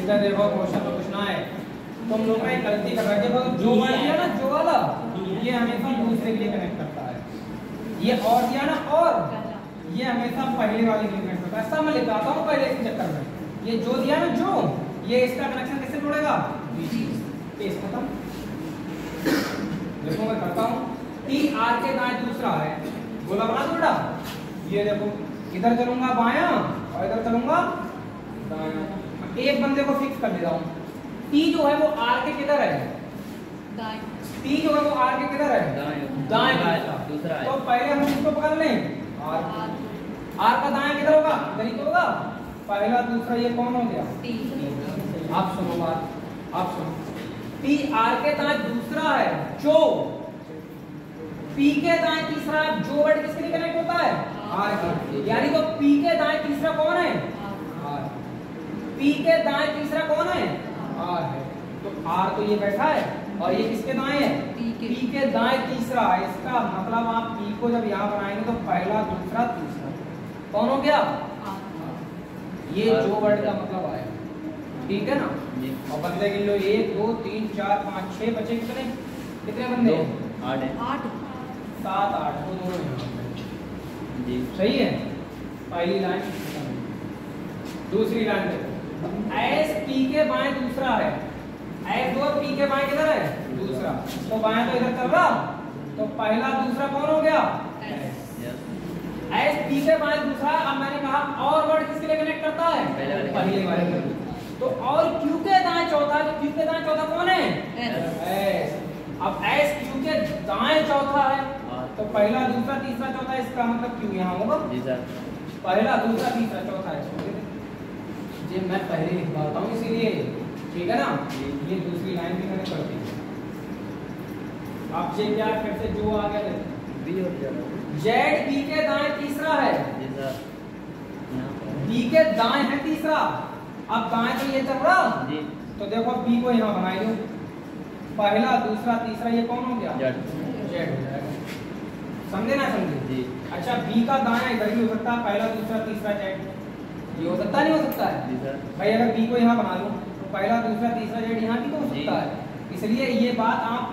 इधर देखो क्वेश्चन में पूछना है तुम लोग एक गलती कर रहे हो। जो वाला दिया ना जो वाला ये हमेशा दूसरे के लिए कनेक्ट करता है। ये और दिया ना और ये हमेशा पहले वाले के लिए कनेक्ट करता है। ऐसा मैं लिखाता हूँ पहले इसके चक्कर में। ये जो दिया ना जो ये इसका कनेक्शन कैसे जोड़ेगा? पेज खत्म। देखो मैं करता हूँ टी आर के दाएं दूसरा है गोला बना दो बेटा। ये देखो इधर चलूंगा बायां और इधर चलूंगा दायां। एक बंदे को फिक्स कर देता हूँ। टी जो है वो आर के किधर है? दाएं। टी जो है वो आर के किधर है? दाएं दूसरा है। तो पहले हम इसको पकड़ लें आर का दायां किधर होगा? इधर ही तो होगा। पहला दूसरा ये कौन हो गया? टी। आप सुनो बात, आप सुनो, पी आर के दाएं दूसरा है जो, पी के दाएं तीसरा, जो वर्ड किसके लिए कनेक्ट होता है? आर के, यानी तो पी के दाएं तीसरा कौन है? आर। पी के दाएं तीसरा कौन है? आर है। तो आर तो ये बैठा है और ये किसके दाएं है? पी के दाएं तीसरा है। इसका मतलब आप पी को जब यहाँ बनाएंगे तो पहला दूसरा तीसरा कौन हो गया? ये जो वर्ड का मतलब आया, ठीक है ना? और बंदे गिन लो, 1 2 3 4 5 6 बचे कितने? कितने बंदे? 8 7 8 तो दोनों यहाँ पे जी, सही है। पहली लाइन दूसरी लाइन देखो, एस पी के बाएं दूसरा है, एस दो पी के बाएं किधर है? दूसरा, तो बाएं तो इधर चल रहा, तो पहला दूसरा कौन हो गया? एस पी के बाएं दूसरा। अब मैंने कहा और वर्ड किसके लिए कनेक्ट करता है? पहले वाले के। तो और क्यू के दाएं चौथा, तो क्यू के दाएं चौथा कौन है? एस। अब एस क्यू के दाएं चौथा है, तो पहला दूसरा तीसरा चौथा, इसका मतलब क्यू यहाँ होगा जी सर। पहला दूसरा तीसरा चौथा है जी, मैं पहले लिखवाता हूँ इसीलिए, ठीक है ना? ये दूसरी लाइन भी मैंने कर दी। अब ये क्या फिर से जो आ गया बी हो जाएगा, जेड बी के दाएं तीसरा है जी सर, बी के दाएं है तीसरा। अब दाएं तो ये चल रहा जी, तो देखो बी को यहाँ बनाई दो, पहला दूसरा तीसरा ये कौन हो गया? जेड हो जाएगा। समझे ना समझे जी? अच्छा, बी का दायां इधर भी हो सकता है, पहला दूसरा तीसरा जेड, ये हो सकता नहीं हो सकता है जी सर? भाई अगर बी को यहाँ बना लो तो पहला दूसरा तीसरा जेड यहाँ भी तो हो सकता है, इसलिए ये बात आप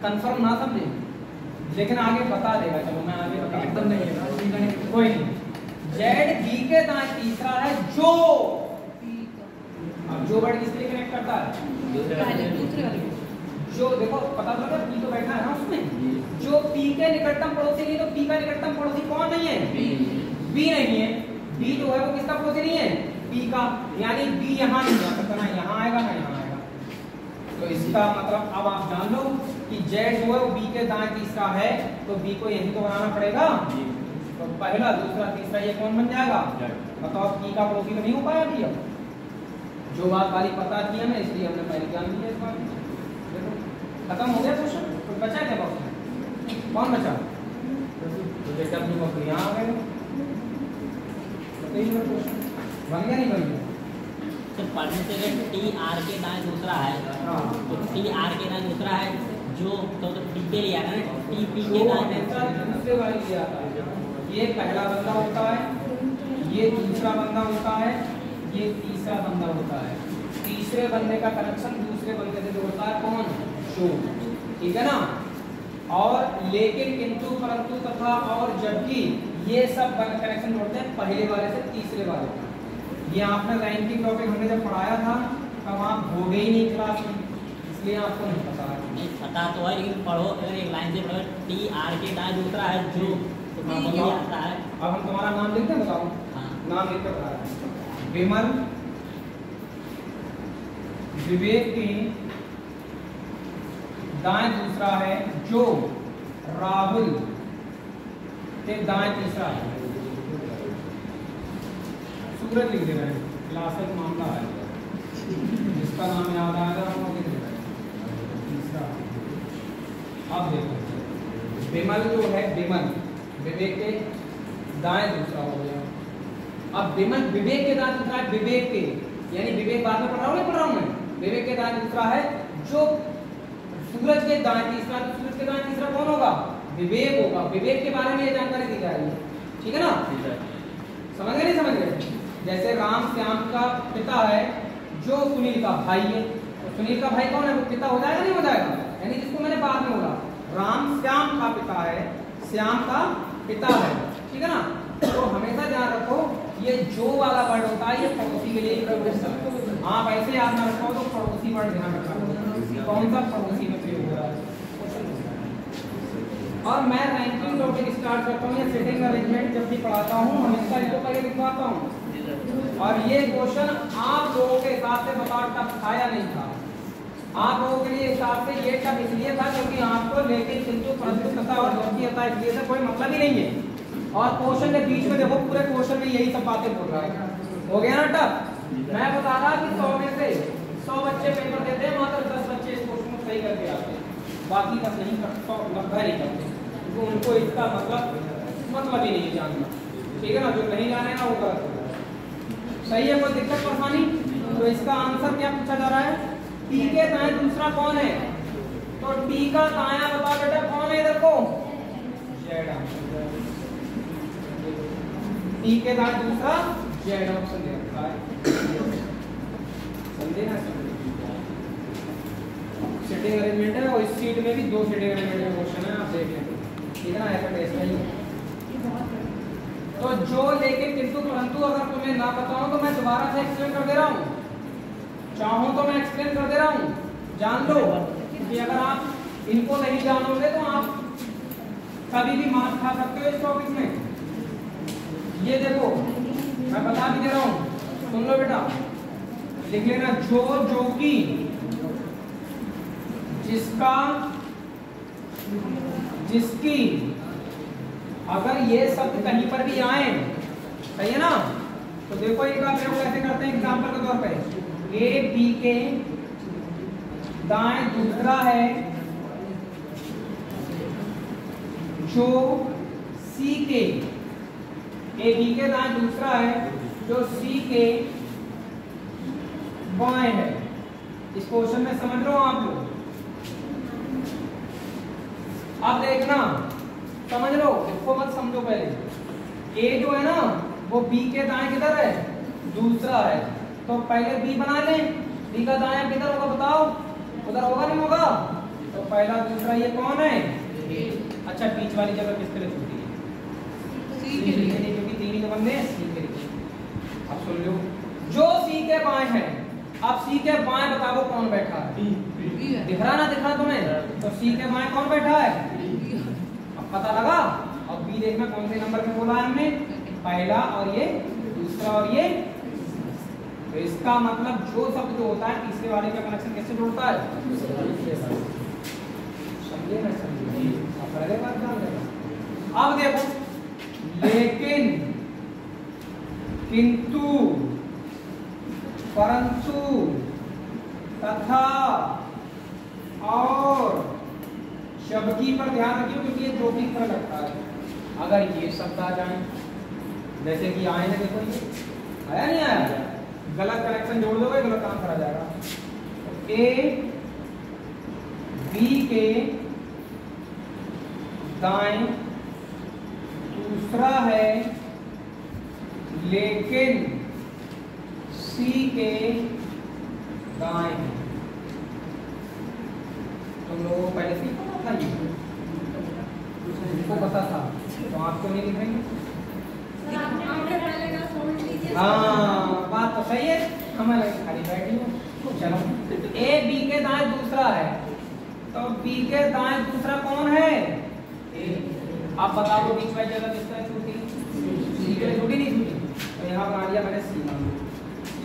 कंफर्म ना समझे, लेकिन आगे बता देगा। चलो मैं आगे बता, एकदम नहीं है कोई नहीं। जेड बी के दाएं तीसरा है जो, अब जो वर्ड किसके लिए कनेक्ट करता है? दूसरे वाले। जो देखो पता लगा, पी तो बैठा है ना उसमें, जो पी के निकटतम पड़ोसी नहीं, तो पी का निकटतम पड़ोसी कौन नहीं है? बी नहीं है। बी जो है वो किसका पड़ोसी नहीं है? पी का, यानी बी यहाँ नहीं जा सकता, ना यहाँ आएगा ना यहाँ आएगा। तो इसका मतलब अब आप जान लो कि जेड जो है वो बी के दाएं तीसरा है, तो बी को यही तो बनाना पड़ेगा। तो पहला दूसरा तीसरा ये कौन बन जाएगा? बताओ, पी का पड़ोसी तो नहीं हो पाया अभी। अब जो बात वाली पता थी हमें, इसलिए हमने पहले जान लिया इस बात। देखो खत्म हो गया क्वेश्चन, कुछ बचा क्या बॉक्स? कौन बचा? तो ये डब्ल्यू बॉक्स यहाँ आ गए, बन गया नहीं बन गया? तो पढ़ने से अगर टी आर के दाएं दूसरा है, तो टी आर के दाएं दूसरा है जो, तो टी के लिए आना है, टी पी के दाएं दूसरे वाले लिए आता है। ये पहला बंदा होता है, ये दूसरा बंदा होता है, ये तीसरा बंदा होता है। तीसरे बंदे का कनेक्शन दूसरे बंदे से जोड़ता है कौन? जो, ठीक है ना? और लेकिन, किंतु, परंतु, तथा और जबकि, ये सब कनेक्शन जोड़ते हैं पहले वाले से तीसरे वाले का। ये आपने रैंकिंग टॉपिक हमने जब पढ़ाया था तब आप हो गए ही नहीं क्लास में, इसलिए आपको नहीं पता है। नहीं पता तो है, लेकिन पढ़ो, अगर एक लाइन से पढ़ो, टी आर के दाएं दूसरा है जो, तो बताओ आता है। अब हम तुम्हारा नाम लिखते हैं, बताओ। हाँ। नाम लिख कर बता रहा है, विमल, विवेक के दाएं दूसरा है जो, राहुल के दाएं तीसरा है, सूरज लिख देना है, क्लासिक मामला है, जिसका नाम याद आएगा वो लिख देना है तीसरा। अब देखो विमल जो है, विमल विवेक के दाएं दूसरा हो गया। अब विमल विवेक के दाएं दूसरा है, विवेक के, यानी विवेक बाद में पढ़ रहा हूँ, नहीं पढ़ रहा हूँ मैं, विवेक के दाएं दूसरा है जो सूरज के दाएं तीसरा, तो सूरज के दाएं तीसरा कौन होगा? विवेक होगा। विवेक के बारे में ये जानकारी दी जाएगी, ठीक है ना? समझ गए नहीं समझ गए? जैसे राम श्याम का पिता है जो सुनील का भाई है, तो सुनील का भाई कौन है? वो पिता हो जाएगा नहीं हो जाएगा? यानी जिसको मैंने बाद में बोला, राम श्याम का पिता है, श्याम का पिता है, ठीक है ना? तो हमेशा ध्यान रखो, ये जो वाला वर्ड होता है ये पड़ोसी के लिए प्रयोग है। आप ऐसे याद ना रखो तो पड़ोसी वर्ड ध्यान रखना, कौन सा पड़ोसी में प्रयोग हो रहा है। और मैं रैंकिंग टॉपिक स्टार्ट करता हूँ या सेटिंग अरेंजमेंट जब भी पढ़ाता हूँ, हमेशा इसको पहले लिखवाता हूँ। और ये क्वेश्चन आप लोगों के हिसाब से बताओ टफ था या नहीं था? आप लोगों के लिए हिसाब से ये टफ इसलिए था क्योंकि आपको लेकिन, किंतु, परंतु, तथा और जबकि था, इसलिए से कोई मतलब ही नहीं है। और क्वेश्चन के बीच में देखो, पूरे क्वेश्चन में यही सब बातें बोल रहा है, हो गया ना टफ। मैं बता रहा कि 100 में से 100 बच्चे पेपर देते हैं, मात्र 10 बच्चे इस क्वेश्चन को सही करके आते हैं, बाकी 10 नहीं करते, 90 नहीं करते, क्योंकि उनको इसका मतलब ही नहीं जानना। ठीक है ना, जो नहीं जाने ना वो गलत होगा। सही है, कोई दिक्कत परेशानी? तो इसका आंसर क्या पूछा जा रहा है? टी के दाएं दूसरा कौन है? तो टी का दायां बता बेटा कौन है इधर को? जेड। टी के दाएं दूसरा जेड ऑप्शन दे रखा है। समझे ना? सीटिंग अरेंजमेंट है और इस सीट में भी 2 सीटिंग अरेंजमेंट का क्वेश्चन है, आप देख लेंगे। ठीक है ना, ऐसा टेस्ट है। तो जो लेकिन किंतु परंतु अगर तुम्हें ना पता हो तो मैं दोबारा से एक्सप्लेन कर दे रहा हूँ, चाहूँ तो मैं एक्सप्लेन कर दे रहा हूँ, जान लो कि अगर आप इनको नहीं जानोगे तो आप कभी भी मार खा सकते हो इस टॉपिक में। ये देखो मैं बता भी दे रहा हूँ, सुन लो बेटा, लिख लेना जो कि जिसका जिसकी अगर ये शब्द कहीं पर भी आए, सही है ना, तो देखो एक आप लोग कैसे करते हैं एग्जांपल के तौर पे, ए बी के दाएं दूसरा है जो सी के, ए बी के दाएं दूसरा है जो सी के बाएं है। इस क्वेश्चन में समझ रहे हो आप लोग? अब देखना, समझ लो, इसको मत समझो पहले। ए जो है ना वो बी के दाएं किधर है? दूसरा है, तो पहले बी बना लें। बी का दायां किधर होगा बताओ? उधर होगा नहीं होगा? तो पहला दूसरा ये कौन है? अच्छा, बीच वाली जगह किसके लिए छूटी है? सी के लिए, क्योंकि 3 ही तो बंदे हैं सी के लिए। अब सुन लो, जो सी के बाएं है, अब सी के बाएं बताओ कौन बैठा है? दिख रहा ना, दिख रहा तुम्हें? तो सी के बाएं कौन बैठा है? पता लगा? और बी देखना कौन से नंबर पे बोला है हमने? पहला और ये दूसरा और ये। तो इसका मतलब जो शब्द जो होता है तीसरे वाले का कनेक्शन कैसे जोड़ता है? समझे ना? समझे? अब देखो, लेकिन, किंतु, परंतु, तथा, और, शब्दी पर ध्यान रखिए क्योंकि ये जो भी तरह लगता है। अगर ये शब्द आ जाए, जैसे कि आए हैं, देखो ये आया नहीं आया, गलत कनेक्शन जोड़ दोगे गलत आंसर आ जाएगा। तो ए बी के दाएं दूसरा है लेकिन सी के दाएं है। तुम लोगों को पहले से पता था, ये को पता था, तो आपको नहीं लिखेंगे? हाँ, बात तो सही है, हमारे खाली बैठी हो। चलो, ए बी के दाएं दूसरा है, तो बी के दाएं दूसरा कौन है? ए। आप बताओ बीच वाली जगह किसका छूटी? सी के छूटी नहीं छूटी? तो यहाँ बना दिया मैंने सी मान लो।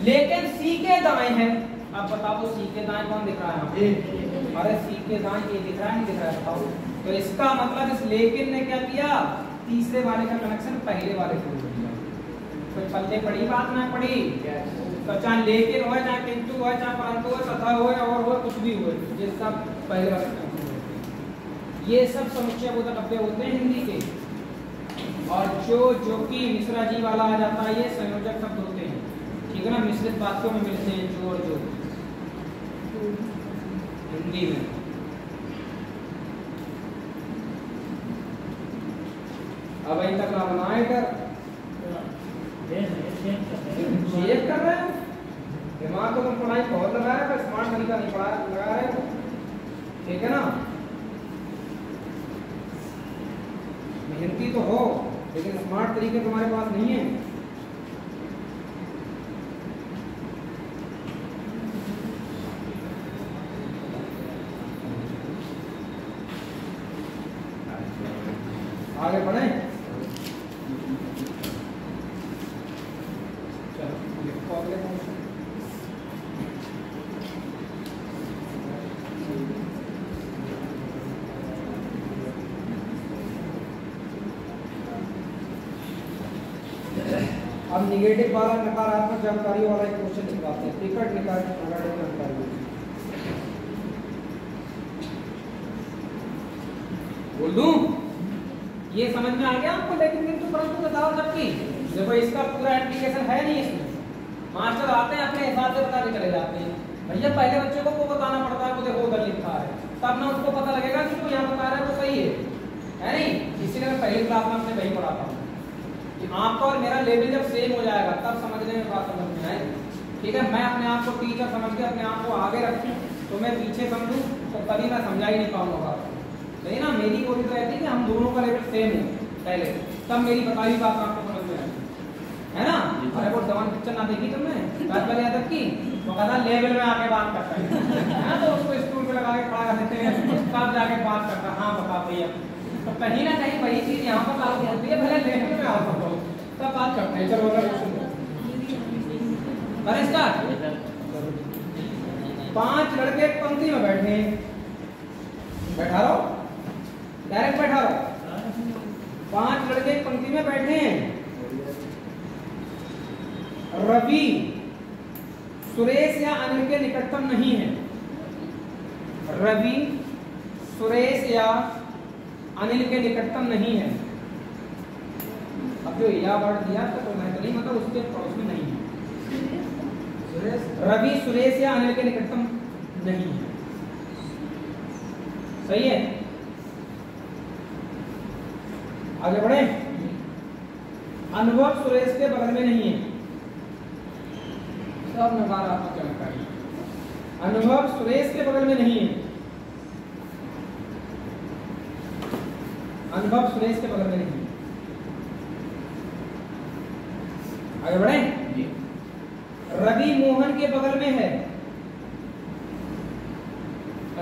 लेकिन सी के दाएं है, अब बताओ सी के दाएं कौन दिख रहा है? अरे सी के दाएं ये दिख रहा है, नहीं दिख रहा है? बताओ। तो इसका मतलब इस लेकिन ने क्या किया? तीसरे वाले का कनेक्शन पहले वाले से जोड़ दिया। कोई पल्ले पड़ी बात ना पड़ी, तो चाहे लेकिन हो, चाहे किंतु हो, चाहे परंतु हो, तथा हो, और हो, कुछ भी हो, ये सब पहले वाले कनेक्शन होते। ये सब समुच्चय बोधक अव्यय होते हैं हिंदी के। और जो कि मिश्रा जी वाला आ जाता है, ये संयोजक शब्द होते हैं। ठीक है ना, मिश्रित वाक्यों में मिलते हैं जो और जो हिंदी में। अब अभी तक ना बनाए कर चेक कर रहे हो, दिमाग को तुम पढ़ाई बहुत लगा रहे हो, स्मार्ट तरीका नहीं पढ़ा लगा रहे हो। ठीक है ना, मेहनती तो हो लेकिन स्मार्ट तरीके तुम्हारे पास नहीं है। आगे बढ़े, चलो लिखो अगले क्वेश्चन। अब निगेटिव वाला नकारात्मक जानकारी वाला एक क्वेश्चन निकालते हैं। टिकट नकारात्मक जानकारी बोल दूं, ये समझ में आ गया आपको? लेकिन किंतु परंतु बताओ सबकी। देखो इसका पूरा एप्लीकेशन है नहीं इसमें, मास्टर आते हैं अपने हिसाब से बता के चले जाते हैं। भैया पहले बच्चे को वो बताना पड़ता है, वो देखो उधर लिखा है, तब ना उसको पता लगेगा कि वो यहाँ बता रहा है वो सही है नहीं? इसीलिए मैं पहली क्लास में आपसे वही पढ़ाता हूँ कि आपका और मेरा लेवल जब सेम हो जाएगा तब समझने में बात समझ में आएगी। ठीक है, मैं अपने आप को टीचर समझ के अपने आप को आगे रखूँ तो मैं पीछे समझूँ तो कभी मैं समझा ही नहीं पाऊंगा बात। सही ना? मेरी कोशिश रहती है कि हम दोनों का लेवल सेम हो पहले, तब मेरी बताई बात आपको समझ में आएगी, है ना? अरे वो जवान पिक्चर ना देखी तुमने राजपाल यादव की? वो कहता लेवल में आके बात करता है ना, तो उसको स्टूल पे लगा के खड़ा कर देते हैं, तब जाके बात करता है। हाँ बता भैया, तो कहीं ना कहीं वही चीज यहाँ पर लागू होती है, भले लेवल में आओ तब बात करते हैं। चलो अगला क्वेश्चन करें स्टार्ट। 5 लड़के एक पंक्ति में बैठे हैं, बैठा रहो, डायरेक्ट बैठा रहो। 5 लड़के एक पंक्ति में बैठे हैं। रवि सुरेश या अनिल के निकटतम नहीं है। रवि सुरेश या अनिल के निकटतम नहीं है। अब जो या वर्ड दिया तो मैं तो नहीं, मतलब उसके पड़ोस में नहीं है। रवि सुरेश या अनिल के निकटतम नहीं है। सही है, आगे बढ़े। अनुभव सुरेश के बगल में नहीं है। सब नकारात्मक जानकारी। अनुभव सुरेश के बगल में नहीं है। अनुभव सुरेश के बगल में नहीं है। आगे बढ़े। रवि मोहन के बगल में है।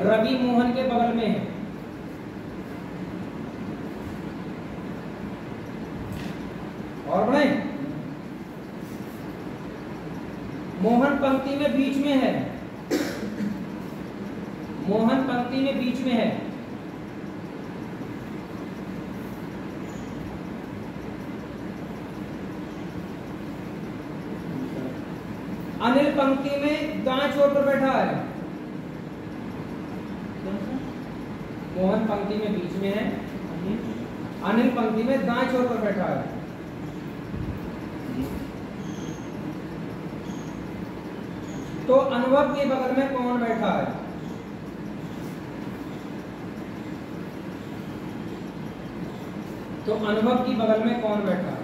रवि मोहन के बगल में है। और बढ़े। मोहन पंक्ति में बीच में है। मोहन पंक्ति में बीच में है। अनिल पंक्ति में दाएं छोर पर बैठा है। मोहन पंक्ति में बीच में है। अनिल पंक्ति में दाएं छोर पर बैठा है। तो अनुभव के बगल में कौन बैठा है? तो अनुभव की बगल में कौन बैठा है?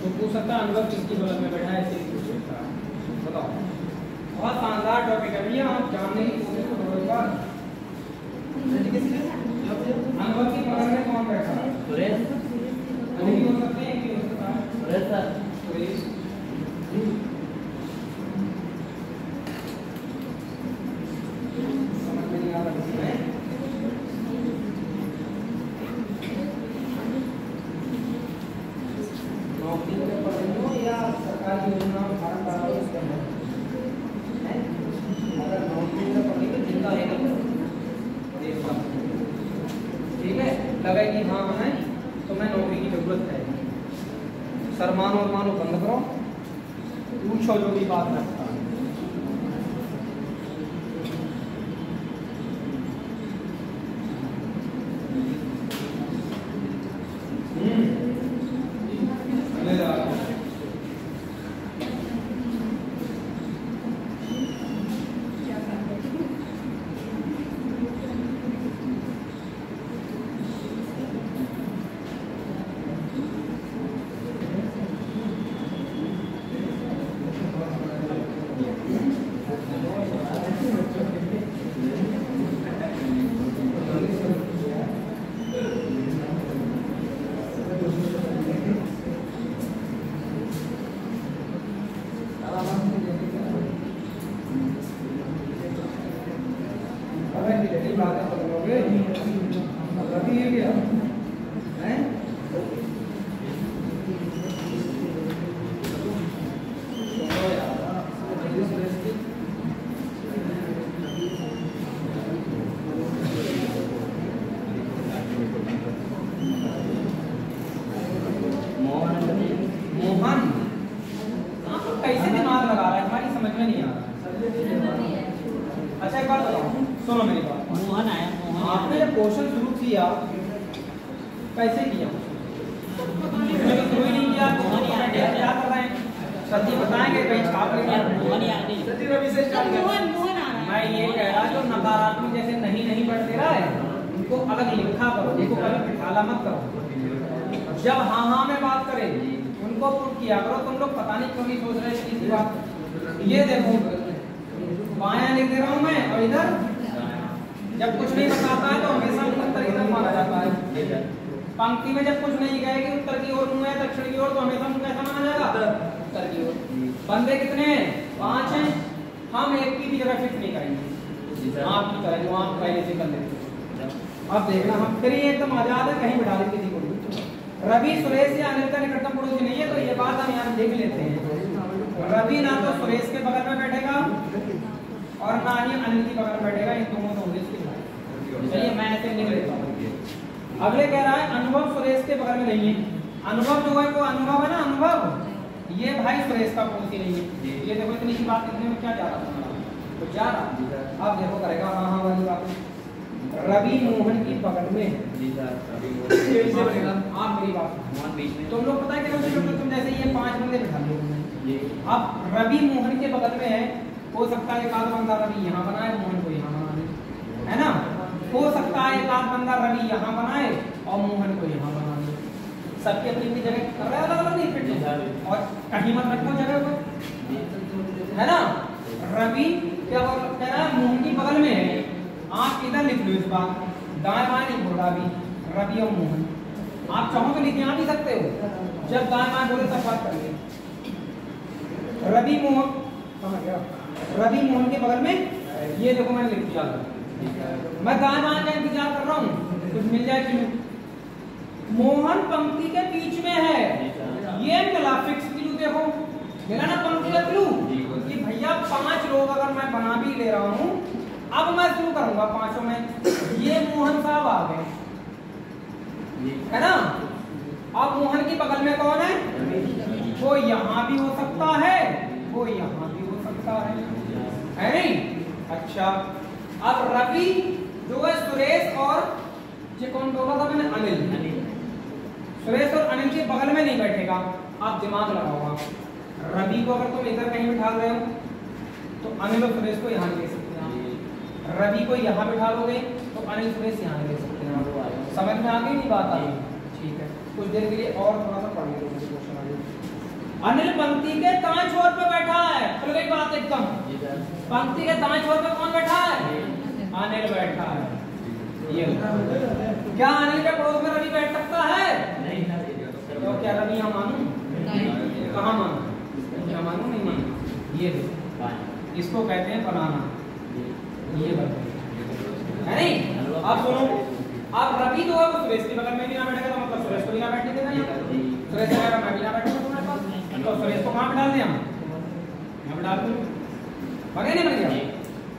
तो पूछ सकता है अनुभव किसकी बगल में बैठा है, ऐसे पूछ सकता है। बताओ, बहुत शानदार टॉपिक है भैया, आप जानने की कोशिश करो एक बार। अनुभव की बगल में कौन बैठा है? सुरेश। अनिल हो सकते हैं कि हो सकता है सुरेश सर। सुरेश। समझ में नहीं आ रहा इसमें। नौकरी के पढ़ो या सरकारी योजना में फार्म डालो उसके अंदर है। अगर नौकरी में पढ़ी तो जिंदा है ना, ठीक है, लगा कि हाँ है तो मैं नौकरी की जरूरत है। शर्मानो और मानो बंद करो, पूछो जो भी बात रखता है। मोहन। आप तो कैसे दिमाग लगा रहा है, हमारी समझ में नहीं आ रहा। अच्छा एक बात बताओ, सुनो मेरी बात। मोहन आया, मोहन आपने जब क्वेश्चन शुरू किया कैसे किया? शुरू ही नहीं किया तो क्या कर रहे हैं? सच्ची बताएंगे कहीं छाप लेंगे। मोहन याद नहीं। मोहन आ रहा है। मैं ये कह रहा जो नकारात्मक जैसे नहीं पढ़ दे रहा है उनको अलग लिखा करो, उनको अलग बिठाला मत करो। जब हाँ में बात करें उनको पुट किया करो। तुम लोग पता नहीं क्यों नहीं सोच रहे किसी बात। ये देखो बायां लिख दे रहा हूँ मैं, और इधर जब कुछ नहीं बताता है तो हमेशा उत्तर की तरफ माना जाता है। पंक्ति में जब कुछ नहीं कहेगी उत्तर की ओर मुंह है, दक्षिण की ओर, तो हमेशा मुंह कैसा माना जाएगा? उत्तर की ओर। बंदे कितने हैं? 5 हैं। हम एक की भी जगह फिक्स नहीं करेंगे, आप की तरह जो आप पहले से कर लेते। अब देखना हम फिर ये एकदम आजाद है, कहीं बिठा दे किसी को भी। रवि सुरेश या अनिल का निकटतम पड़ोसी नहीं है, तो ये बात हम यहाँ देख लेते हैं। रवि ना तो सुरेश के बगल में बैठेगा और ना ही अनिल की बगल में बैठेगा, इन दोनों को चलिए मैं ऐसे लिख लेता हूँ। अगले कह रहा है अनुभव सुरेश के बगल में नहीं है। अनुभव जो है वो अनुभव है ना, अनुभव ये भाई सुरेश का पड़ोसी नहीं है। ये देखो इतनी सी बात लिखने में क्या जा रहा था, तो जा रहा। अब देखो करेगा हाँ वाली बात। रवि मोहन की बगल में। आप मेरी बात तुम लोग पता है कि तुम जैसे ये 5 बंदे बिठा लो। अब रवि मोहन के बगल में है, हो सकता है एक आध बंदा रवि यहाँ बनाए, मोहन को यहाँ बना दे, है ना। हो सकता है एक आध बंदा रवि यहाँ बनाए और मोहन को यहाँ बना दे। सबकी अपनी अपनी जगह अलग नहीं फिट, और कहीं मत रखो जगह को, है ना। रवि क्या कह रहा है? मोहन की बगल में है। आप इधर लिख लो इस बात, दाएं बाएं नहीं बोल रहा अभी, रवि और मोहन। आप चाहो तो लिख यहाँ भी सकते हो, जब दाएं बाएं बोले तब बात करेंगे। रवि मोहन कहाँ गया? रवि मोहन के बगल में, ये देखो मैंने लिख दिया। मैं दाएं बाएं का इंतजार कर रहा हूँ, कुछ मिल जाए क्यों। मोहन पंक्ति के बीच में है, ये मिला फिक्स क्लू। देखो मिला ना पंक्ति का क्लू कि भैया 5 लोग अगर मैं बना भी ले रहा हूँ, अब मैं शुरू करूंगा 5 में। ये मोहन साहब आ गए, है ना। अब मोहन की बगल में कौन है? वो यहाँ भी हो सकता है, वो यहाँ भी हो सकता है नहीं? अच्छा अब रवि जो है सुरेश और ये कौन बोला था मैंने? अनिल। सुरेश और अनिल के बगल में नहीं बैठेगा। आप दिमाग लगाओगा, रवि को अगर तुम इधर कहीं बिठा रहे हो तो अनिल और सुरेश को यहाँ ले सकते हैं। रवि को यहाँ बिठा लोगे तो अनिल सुरेश यहाँ ले सकते हैं। समझ में आ गई नहीं बात? आई ठीक है, कुछ देर के लिए और थोड़ा सा पढ़ लीजिए क्वेश्चन आगे। अनिल पंक्ति के दाएं छोर पे बैठा है, खुल गई बात एकदम। पंक्ति के दाएं छोर पे कौन बैठा है? अनिल बैठा है। ये क्या अनिल के पड़ोस में रवि बैठ सकता है? नहीं। तो क्या रवि यहाँ मानूं? कहाँ मानूं? क्या मानूं? नहीं मानूं। ये देखो इसको कहते हैं बनाना। ये है नहीं। अब सुनो, अब रवि जो है वो सुरेश के बगल में भी ना बैठेगा, तो मतलब सुरेश को भी ना बैठने देना। सुरेश जाएगा मैं भी ना बैठूंगा तुम्हारे पास, तो सुरेश को कहाँ बिठा दिया? यहाँ बिठा दूँ, बने नहीं बन गया।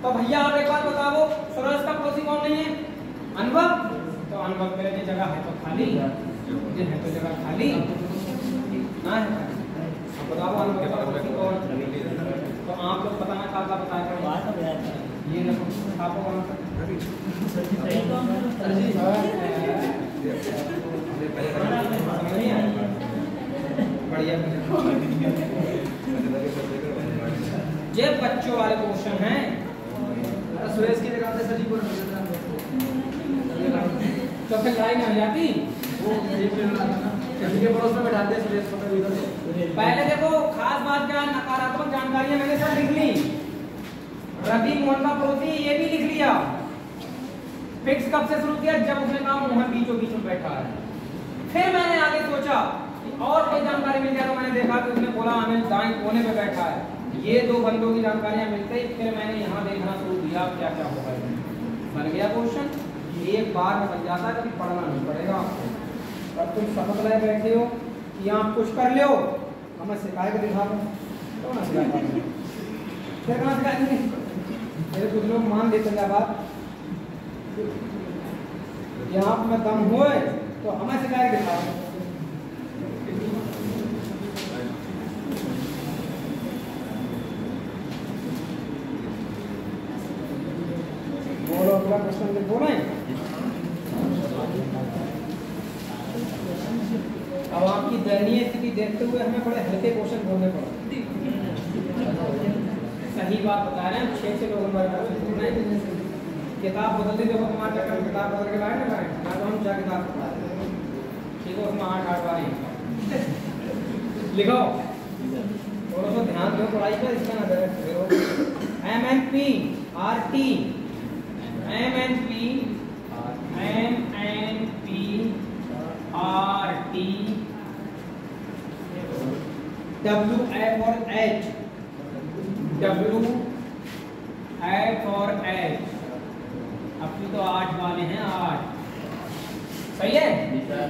तो भैया आप एक बात बताओ, सुरेश का पड़ोसी कौन नहीं है? अनुभव। तो अनुभव के लिए जगह है तो खाली, ये है तो जगह खाली ना है। अब बताओ अनुभव का पड़ोसी कौन? तो आप लोग बताना क्या बताया? ये देखो आपको कौन सा बढ़िया। ये बच्चों वाले क्वेश्चन हैं। सुरेश की जगह पे सजी को तो फिर लड़ाई नहीं हो जाती। वो के पड़ोस में बैठाते हैं सुरेश को इधर से। पहले देखो खास बात क्या है, नकारात्मक जानकारियां मैंने सब लिख ली। रवि मोहन का पड़ोसी ये भी लिख लिया। फिक्स कब से शुरू किया? जब उसने कहा मोहन बीचों बीच में बैठा है। फिर मैंने आगे सोचा और कोई जानकारी मिल जाए, तो मैंने देखा कि उसने बोला अनिल दाएं कोने पे बैठा है। ये 2 बंदों की जानकारियां मिलते ही फिर मैंने यहाँ देखना शुरू किया क्या क्या होगा। बन गया क्वेश्चन, एक बार में बन जाता है, कभी पढ़ना नहीं पड़ेगा आपको। अब तुम समझ रहे बैठे हो कि आप कुछ कर लो, हमें सिखाए कर दिखा दो तो ना सिखा पाएंगे, फिर कहाँ सिखाएंगे? मेरे कुछ लोग मान लेते हैं बात, यहाँ में दम हुए तो हमें सिखाए दिखा। 16 क्वेश्चन लिखो ना। अब आपकी दयनीय स्थिति देखते हुए हमें बड़े हल्के क्वेश्चन बोलने पड़े। सही बात बता रहे हैं, 6 लोग हमारे पास किताब बदलते देखो तुम्हारे चक्कर किताब बदल के लाए ना लाए ना, तो हम क्या किताब पढ़ा ठीक है, उसमें 8 बार लिखो थोड़ा सा ध्यान दो पढ़ाई पर, इसका ना करो। MNP RT MNP RT WF और H WF और H अपनी तो 8 वाले हैं, 8 सही है ठीक है।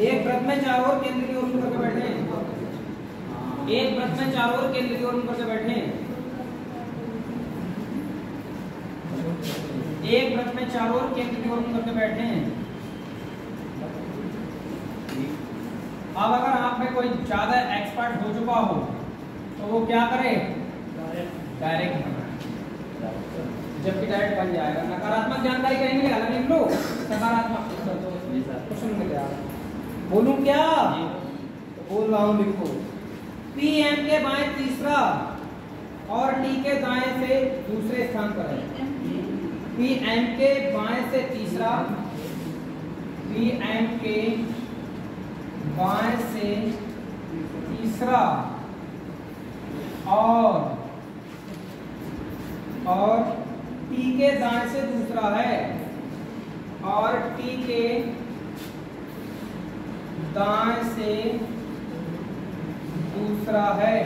एक व्रत में चारों ओर केंद्र की ओर मुड़ करके बैठे हैं, एक व्रत में चारों ओर केंद्र की ओर मुड़ करके बैठे हैं, एक व्रत में चारों ओर केंद्र की ओर मुड़ करके बैठे हैं। अब अगर आप में कोई ज्यादा एक्सपर्ट हो चुका हो तो वो क्या करे, डायरेक्ट जबकि डायरेक्ट बन जाएगा। नकारात्मक जानकारी कहीं मिलेगा ना, लिख लो सकारात्मक क्वेश्चन मिल जाएगा। बोलूं क्या, तो बोल रहा हूं लिखो। PM के बाएं तीसरा और T के दाएं से दूसरे स्थान पर है। PM के बाएं से तीसरा, PM के बाएं से तीसरा और T के दाएं से दूसरा है, और T के दाएं से दूसरा है,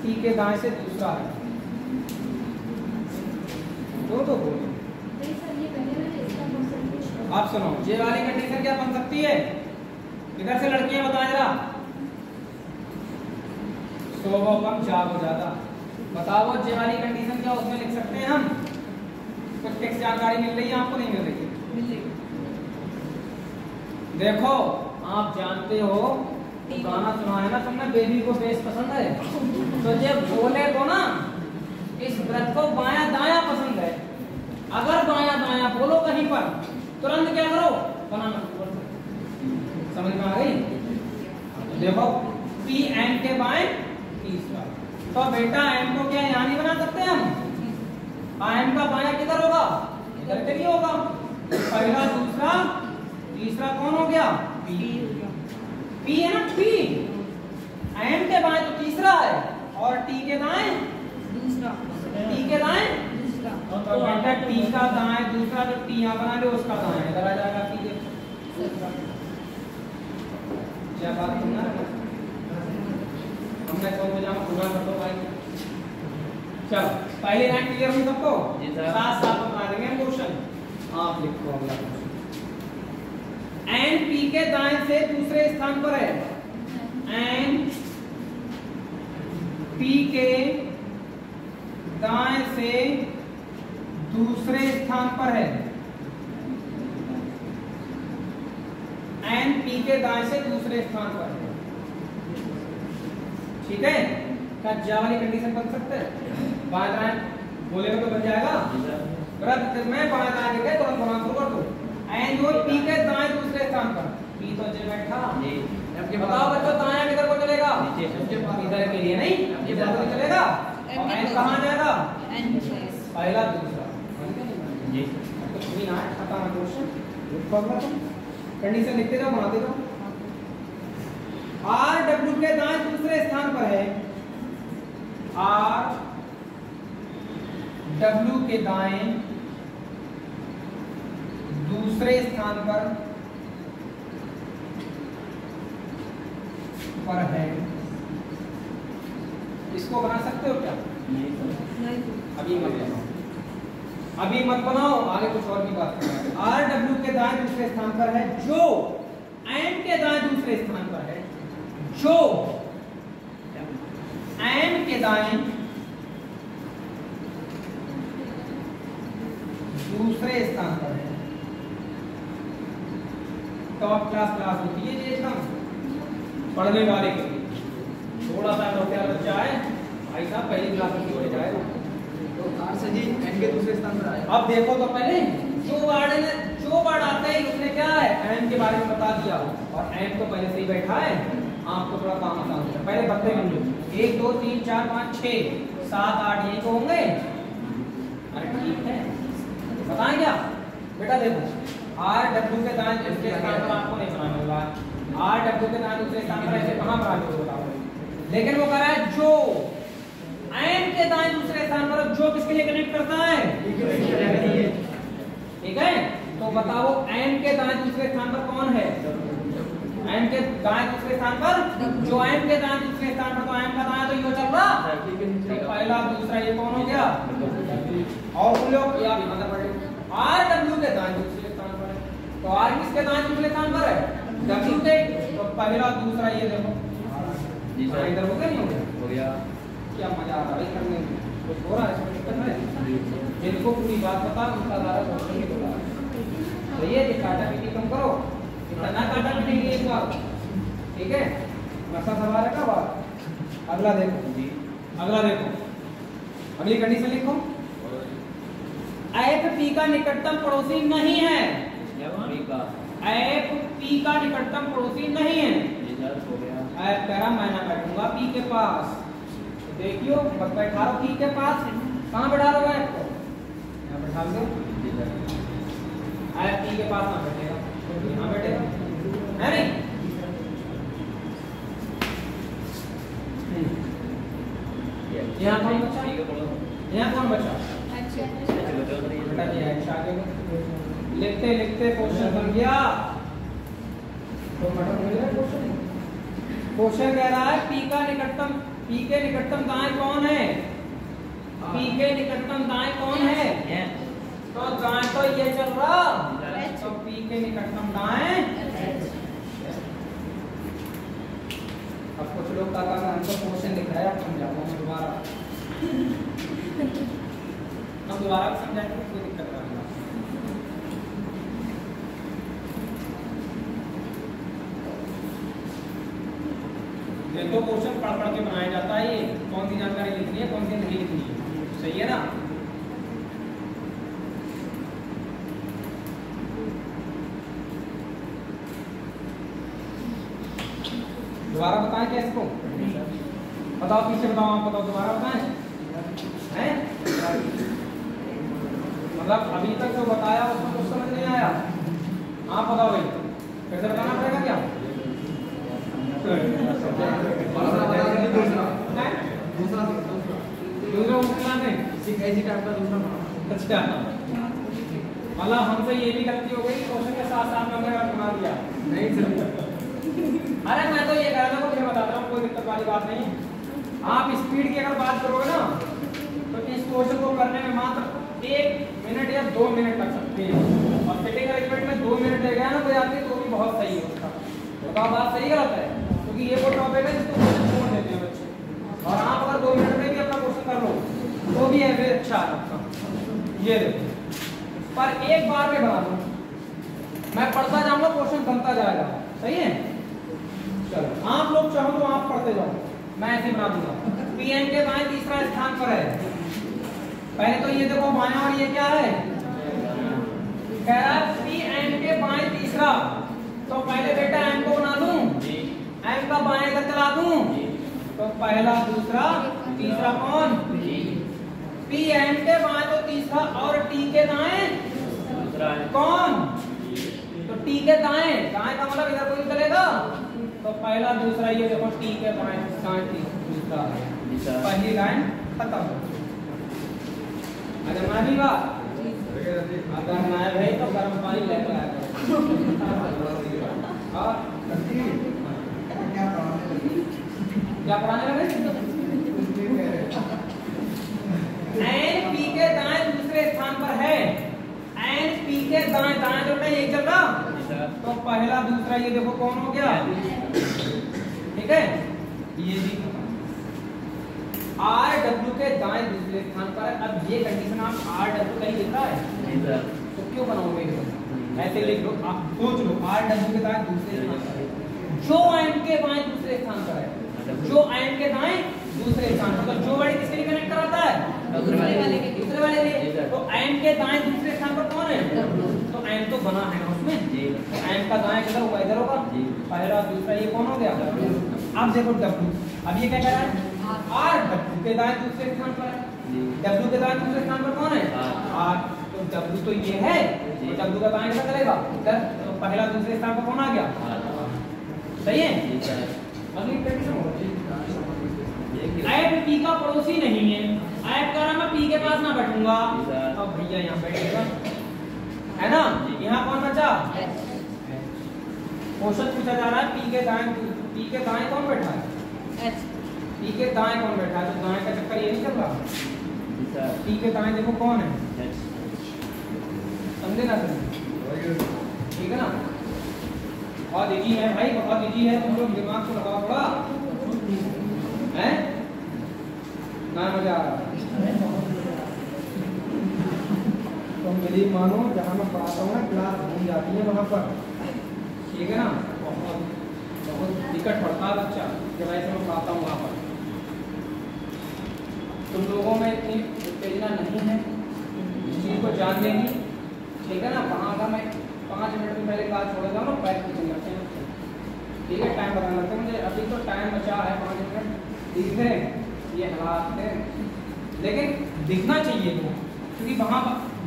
T के दाएं से दूसरा है। दो तो बोलो। आप सुनो, ये वाली कंडीशन क्या बन सकती है, इधर से लड़कियां बताएं जरा। 100 कम 4 हो जाता, बताओ जे वाली कंडीशन क्या उसमें लिख सकते हैं हम? कुछ टेक्स्ट जानकारी मिल रही है आपको, नहीं मिल रही है? देखो आप जानते हो गाना सुना है ना तुमने, बेबी को बेस पसंद है, तो जब बोले तो ना इस व्रत को बायां दायां पसंद है, अगर बायां दायां बोलो कहीं पर तुरंत क्या करो, बनाना। समझ में आ गई? देखो PM के बाएं तीसरा, तो बेटा M को क्या यहाँ नहीं बना सकते हम? M का बायां किधर होगा, इधर के लिए होगा। पहला दूसरा तीसरा कौन हो गया, P है ना, P। M के बाएं तो तीसरा है और T के दाएं दूसरा, T के दाएं दूसरा, तो बेटा T का दाएं दूसरा जो T यहाँ बना ले उसका दाएं इधर आ जाएगा। क्या बात सुनना हमने कौन को जाना पूरा कर दो भाई। चलो पहले लाइन क्लियर हो सबको? साथ साथ बना देंगे क्वेश्चन। आप लिखो अगला क्वेश्चन। N P के दाएं से दूसरे स्थान पर है, N P के दाएं से दूसरे स्थान पर है, N P के दाएं से दूसरे स्थान पर है। ठीक है, क्या जा वाली कंडीशन बन सकते हैं? बाएं दाएं बोलेगा तो बन जाएगा। व्रत में बाएं दाएं लिखे तो बना शुरू कर दो। N जो P के दाएं दूसरे स्थान पर, P तो जे बैठा, बताओ बच्चों दायां किधर को चलेगा? इधर के लिए नहीं, इधर को चलेगा। और N कहाँ जाएगा? पहला दूसरा। तो भी ना खत्म है क्वेश्चन। कंडीशन लिखते जाओ, बनाते जाओ। R W के दाएं दूसरे स्थान पर है, R W के दाएं दूसरे स्थान पर है। इसको बना सकते हो क्या? नहीं। अभी मत बनाओ, अभी मत बनाओ, आगे कुछ और की बात करें। R W के दाएं दूसरे स्थान पर है, जो M के दाएं दूसरे स्थान पर है, जो M के दाएं दूसरे स्थान पर है। टॉप क्लास होती है ये एकदम पढ़ने वाले के लिए। थोड़ा सा होशियार बच्चा है भाई साहब, पहली क्लास में हो जाएगा। तो आर से जी एन के दूसरे स्थान पर आया। अब देखो तो पहले जो वर्ड आता है उसने क्या है एम के बारे में बता दिया, और एम तो पहले से ही बैठा है, आपको थोड़ा काम आसान होता है। पहले बत्ते गिन लो, 1 2 3 4 5 6 7 8 यही तो होंगे। अरे ठीक है, बताएं क्या बेटा? देखो आर डब्ल्यू के दाएं दूसरे स्थान पर आपको नहीं समझ में होगा। आर डब्ल्यू के दाएं दूसरे स्थान पर ऐसे कहां पर आगे बताओ, लेकिन वो कह रहा है जो एम के दाएं दूसरे स्थान पर, जो किसके लिए कनेक्ट करता है? ठीक है, तो बताओ एम के दाएं दूसरे स्थान पर कौन है? एम के दाएं दूसरे स्थान पर, जो एम के दाएं दूसरे स्थान पर, तो एम का दाएं तो ये चल रहा, तो पहला दूसरा ये कौन हो गया? और उन लोग या आर डब्ल्यू के दाएं दूसरे स्थान पर है, तो आर किसके दाएं दूसरे स्थान पर है? डब्ल्यू के, तो पहला दूसरा ये देखो इधर हो गया, नहीं हो गया? क्या मजा आ रहा है करने में, कुछ हो रहा है इसमें दिक्कत है? जिनको पूरी बात पता उनका दादा क्वेश्चन ही बोला, तो ये काटा पीटी कम करो, इतना काटा पीटेंगे एक बार, ठीक है? मसा सवाल है का बात। अगला देखो, अगला देखो, अगली कंडीशन लिखो, एफ पी का निकटतम पड़ोसी नहीं है। एफ पी का निकटतम पड़ोसी नहीं है। एफ कह रहा मैं ना बैठूंगा पी के पास, देखियो मत बैठा रहो पी के पास, कहाँ बैठा रहो एफ को? यहाँ बैठा दो, एफ पी के पास ना बैठेगा, यहाँ बैठेगा है नहीं? यहाँ कौन बचा? यहाँ कौन बचा? बेटा जी अच्छा आगे लिखते लिखते क्वेश्चन बन गया, तो क्वेश्चन कह रहा है पी का निकटतम, पी के निकटतम दाएं कौन है? पी के निकटतम दाएं कौन है? तो दाएं तो ये चल रहा, तो पी के निकटतम दाएं। अब कुछ लोग का हमको क्वेश्चन दिख रहा है, आप समझाओ दोबारा, हम दोबारा समझाएंगे, कोई दिक्कत नहीं। ये तो क्वेश्चन पढ़ पढ़ के बनाया जाता है, ये कौन सी जानकारी लिखनी है कौन सी नहीं लिखनी है, सही है ना? दोबारा बताएं क्या इसको? बताओ पीछे बताओ, आप बताओ दोबारा बताएं हैं? मतलब अभी तक जो बताया उसको कुछ समझ नहीं आया, आप बताओ भाई, कैसे बताना पड़ेगा क्या? अच्छा, मतलब हमसे ये भी गलती हो गई क्वेश्चन के साथ साथ हमने बना दिया नहीं सर। अरे मैं तो ये कह रहा था, फिर बताता हूँ, कोई दिक्कत वाली बात नहीं। आप स्पीड की अगर बात करोगे ना तो इस क्वेश्चन को करने में मात्र 1 मिनट या 2 मिनट लग सकते हैं, और सिटिंग अरेंजमेंट में 2 मिनट लग गया ना कोई आदमी तो भी बहुत सही है उसका। बताओ बात सही गलत है? क्योंकि ये वो टॉपिक है जिसको क्वेश्चन छोड़ देते हैं बच्चे, और आप अगर 2 मिनट में भी अपना क्वेश्चन कर लो तो भी एवरेज अच्छा है आपका। ये देखो, पर एक बार में बना दो, मैं पढ़ता जाऊंगा क्वेश्चन बनता जाएगा, सही है? चलो आप लोग चाहो तो आप पढ़ते जाओ, मैं ऐसे बना दूंगा। पी एन के बाएं तीसरा स्थान पर है, पहले तो ये देखो बाएं, और ये क्या है? कह रहा है पी एन के बाएं तीसरा, तो पहले बेटा एम को बना दूं, एम का बाएं इधर चला दूं, तो पहला दूसरा तीसरा कौन? पी एम के बाएं तो तीसरा, और टी के दाएं कौन? तो टी के दाएं, दाएं का मतलब इधर कोई चलेगा, तो पहला दूसरा ये देखो टी के बाएं दूसरा, पहली लाइन खत्म। अगर मैं भी बात अगर मैं भाई तो गर्म पानी लेकर आया क्या पढ़ाने लगे? एन पी के दाएं दूसरे स्थान पर है, एन पी के दाएं, दाएं जो है यही चल रहा, तो पहला दूसरा ये देखो कौन हो गया? ठीक है, ये भी आर डब्ल्यू के दाएं दूसरे स्थान पर है। अब ये कंडीशन आप आर डब्ल्यू कहीं लिख रहा है तो क्यों बनाओगे? ऐसे लिख लो, आप सोच लो, आर डब्ल्यू के दाएं दूसरे स्थान पर है, जो एम के बाएं दूसरे स्थान पर है, जो एम के दाएं दूसरे स्थान पर, तो जो वाली किसके लिए कनेक्ट कराता है? दूसरे वाले के दूसरे वाले लिए। तो एम के दाएं दूसरे स्थान पर कौन है? तो एम तो बना है ना उसमें, तो एम का दाएं किधर होगा? इधर होगा। पहला दूसरा ये कौन हो गया? अब देखो डब्ल्यू, अब ये क्या कह रहा है? आर डब्ल्यू के दाएं दूसरे स्थान पर है। डब्ल्यू के दाएं दूसरे स्थान पर कौन है? आर। तो डब्ल्यू तो ये है, तो डब्ल्यू का दाएं किधर चलेगा? इधर। तो पहला दूसरे स्थान पर कौन आ गया? सही है। अगली कंडीशन ऐप पी का पड़ोसी नहीं है। ऐप कह रहा मैं पी के पास ना बैठूंगा, अब भैया यहाँ बैठेगा, है ना? यहाँ कौन बचा? क्वेश्चन पूछा जा रहा है पी के दाएं कौन बैठा है? पी के दाएं कौन बैठा है? तो दाएं का चक्कर ये नहीं चल रहा। पी के दाएं देखो कौन है, समझे ना? ठीक है ना? बहुत इजी है भाई, बहुत इजी है, तुम लोग दिमाग को लगाओ थोड़ा, हैं? ना मजा आ रहा तो मेरी मानो जहाँ मैं पढ़ाता हूँ ना क्लास घूम जाती है वहाँ पर, ठीक है ना? बहुत दिक्कत पड़ता है बच्चा जब ऐसे मैं पढ़ाता हूँ वहाँ पर। तुम लोगों में इतनी उत्तेजना नहीं है इस चीज़ को जानने की, ठीक है ना? वहाँ का मैं 5 मिनट में पहले क्लास छोड़ देता हूँ ना, बैठ के करते हैं, ठीक है? टाइम बताना लगता है मुझे, अभी तो टाइम बचा है 5 मिनट, ठीक है? ये हालात है, लेकिन दिखना चाहिए वो, क्योंकि वहाँ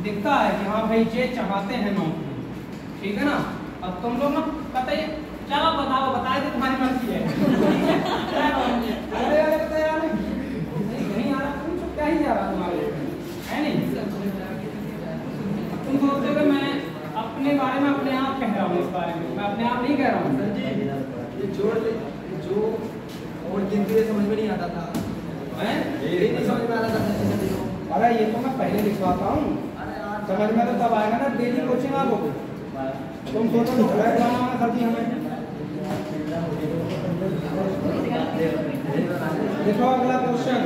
दिखता है कि हाँ भाई ये चाहते हैं नौकरी, ठीक है ना? अब तुम लोग ना पता है, चलो बताओ, बताए तो तुम्हारी मर्जी है। अरे अरे पता यार नहीं आ रहा, तुम क्या ही जा रहा तुम्हारे, है नहीं? तुम सोचते हो मैं अपने बारे में अपने आप कह रहा हूँ, इस बारे में मैं अपने आप नहीं कह रहा हूँ। ये जोड़ जो और गिनती समझ में नहीं आता था, नहीं समझ में आता था। अरे ये तो मैं पहले लिखवाता हूँ, समझ में तो तब आएगा ना, डेली कोचिंग आप लोग। तुम सोचो तो फ्लैट बनाना सर जी हमें। देखो अगला क्वेश्चन,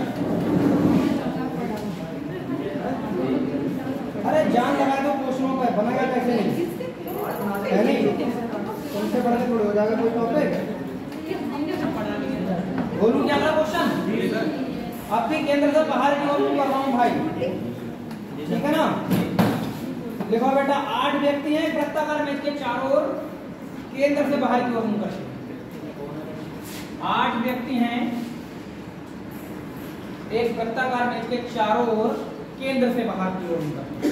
अरे जान लगा दो क्वेश्चनों पर, बनेगा कैसे नहीं, है नहीं? तुमसे पढ़ने थोड़ी हो जाएगा कोई टॉपिक। बोलूं क्या अगला क्वेश्चन? आपके केंद्र से बाहर की ओर कर रहा हूँ भाई, ठीक है ना? देखो बेटा 8 व्यक्ति हैं वृत्ताकार मेज के चारों ओर केंद्र से बाहर की ओर मुंह करके। 8 व्यक्ति हैं एक वृत्ताकार मेज के चारों ओर केंद्र से बाहर की ओर मुंह करके।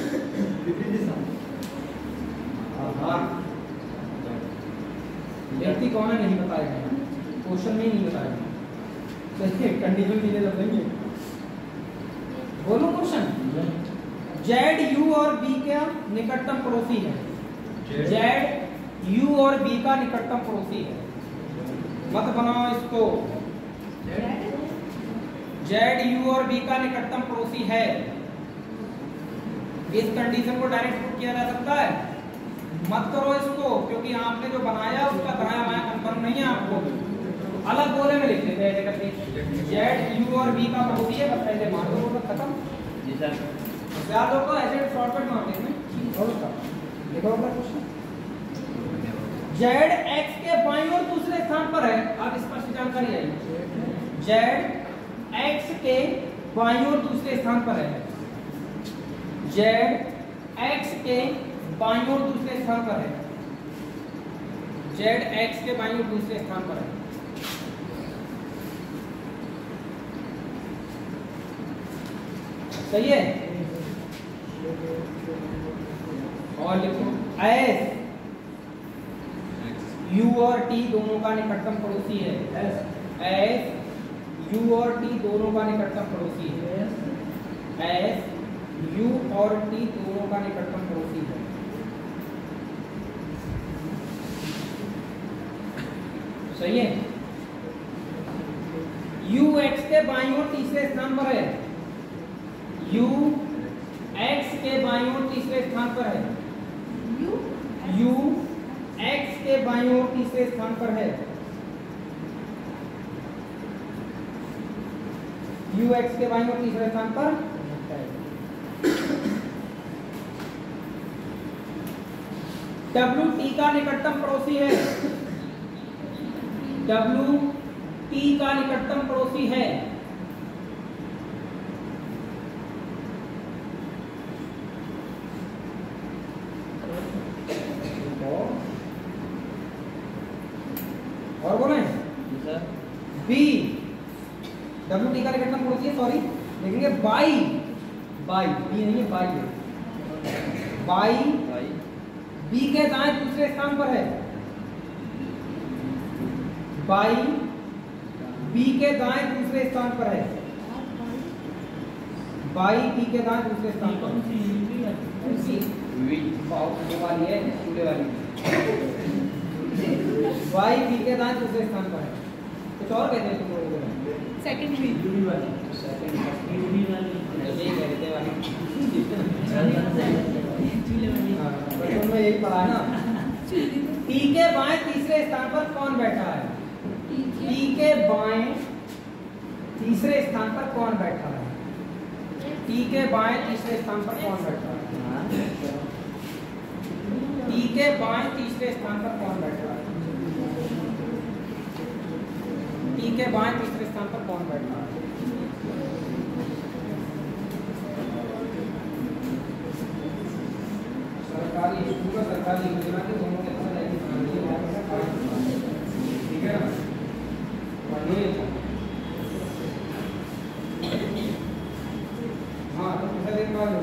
व्यक्ति कौन है नहीं बताया, क्वेश्चन में ही नहीं बताया, कंडीशन चीजें जब नहीं है। बोलो क्वेश्चन, जेड यू और बी का निकटतम पड़ोसी है। जेड यू और बी का निकटतम पड़ोसी है, मत बनाओ इसको। जेड यू और बी का निकटतम पड़ोसी है, इस कंडीशन को डायरेक्ट पुट किया जा सकता है, मत करो इसको, क्योंकि आपने जो बनाया उसका दाया बाया कंफर्म नहीं है, आपको अलग बोले में लिख लेते हैं ऐसे करके। जेड यू और बी का पड़ोसी है, बस ऐसे मान लो, खत्म। जी सर, याद होगा ऐसे शॉर्टकट मान लेते और उसका देखो अगला क्वेश्चन। जेड एक्स के बाईं ओर दूसरे स्थान पर है, अब स्पष्ट जानकारी आई। जेड एक्स के बाईं ओर दूसरे स्थान पर है, जेड एक्स के बाईं ओर दूसरे स्थान पर है, जेड एक्स के बाईं ओर दूसरे स्थान पर है। सही है? और लिखो एस यू और टी दोनों का निकटतम पड़ोसी है। एस यू और टी दोनों का निकटतम पड़ोसी है। एस यू और टी दोनों का निकटतम पड़ोसी है। सही है? यू एक्स के बाईं ओर तीसरे स्थान पर है, यू एक्स के बाईं ओर तीसरे स्थान पर है, यू एक्स के बाईं ओर तीसरे स्थान पर है, यू एक्स के बाईं ओर तीसरे स्थान पर है। डब्ल्यू टी का निकटतम पड़ोसी है, डब्ल्यू टी का निकटतम पड़ोसी है और बोले बी, डब्ल्यू टी का निकटतम पड़ोसी है, सॉरी लिखेंगे बाई, बाई बी नहीं है, बाई है, बाई बी के दाएं दूसरे स्थान पर है, बाई बी के दाएं दूसरे स्थान पर है, बाई बी के दाएं दूसरे स्थान पर वाली है, वाली बाई बी के दाएं दूसरे स्थान पर है। कुछ और कहते हैं तुम लोगों को? सेकंडरी बचपन में यही पढ़ा है ना। टी के बाएं तीसरे स्थान पर कौन बैठा है? टी के बाएं तीसरे स्थान पर कौन बैठा है? टी के बाएं तीसरे स्थान पर कौन बैठा है? टी के बाएं तीसरे स्थान पर कौन बैठा है? टी के बाएं तीसरे स्थान पर कौन बैठा है? सरकारी स्कूल और सरकारी योजना के दोनों के अंदर ठीक है ना? हाँ तो कैसे देख पा रहे हो?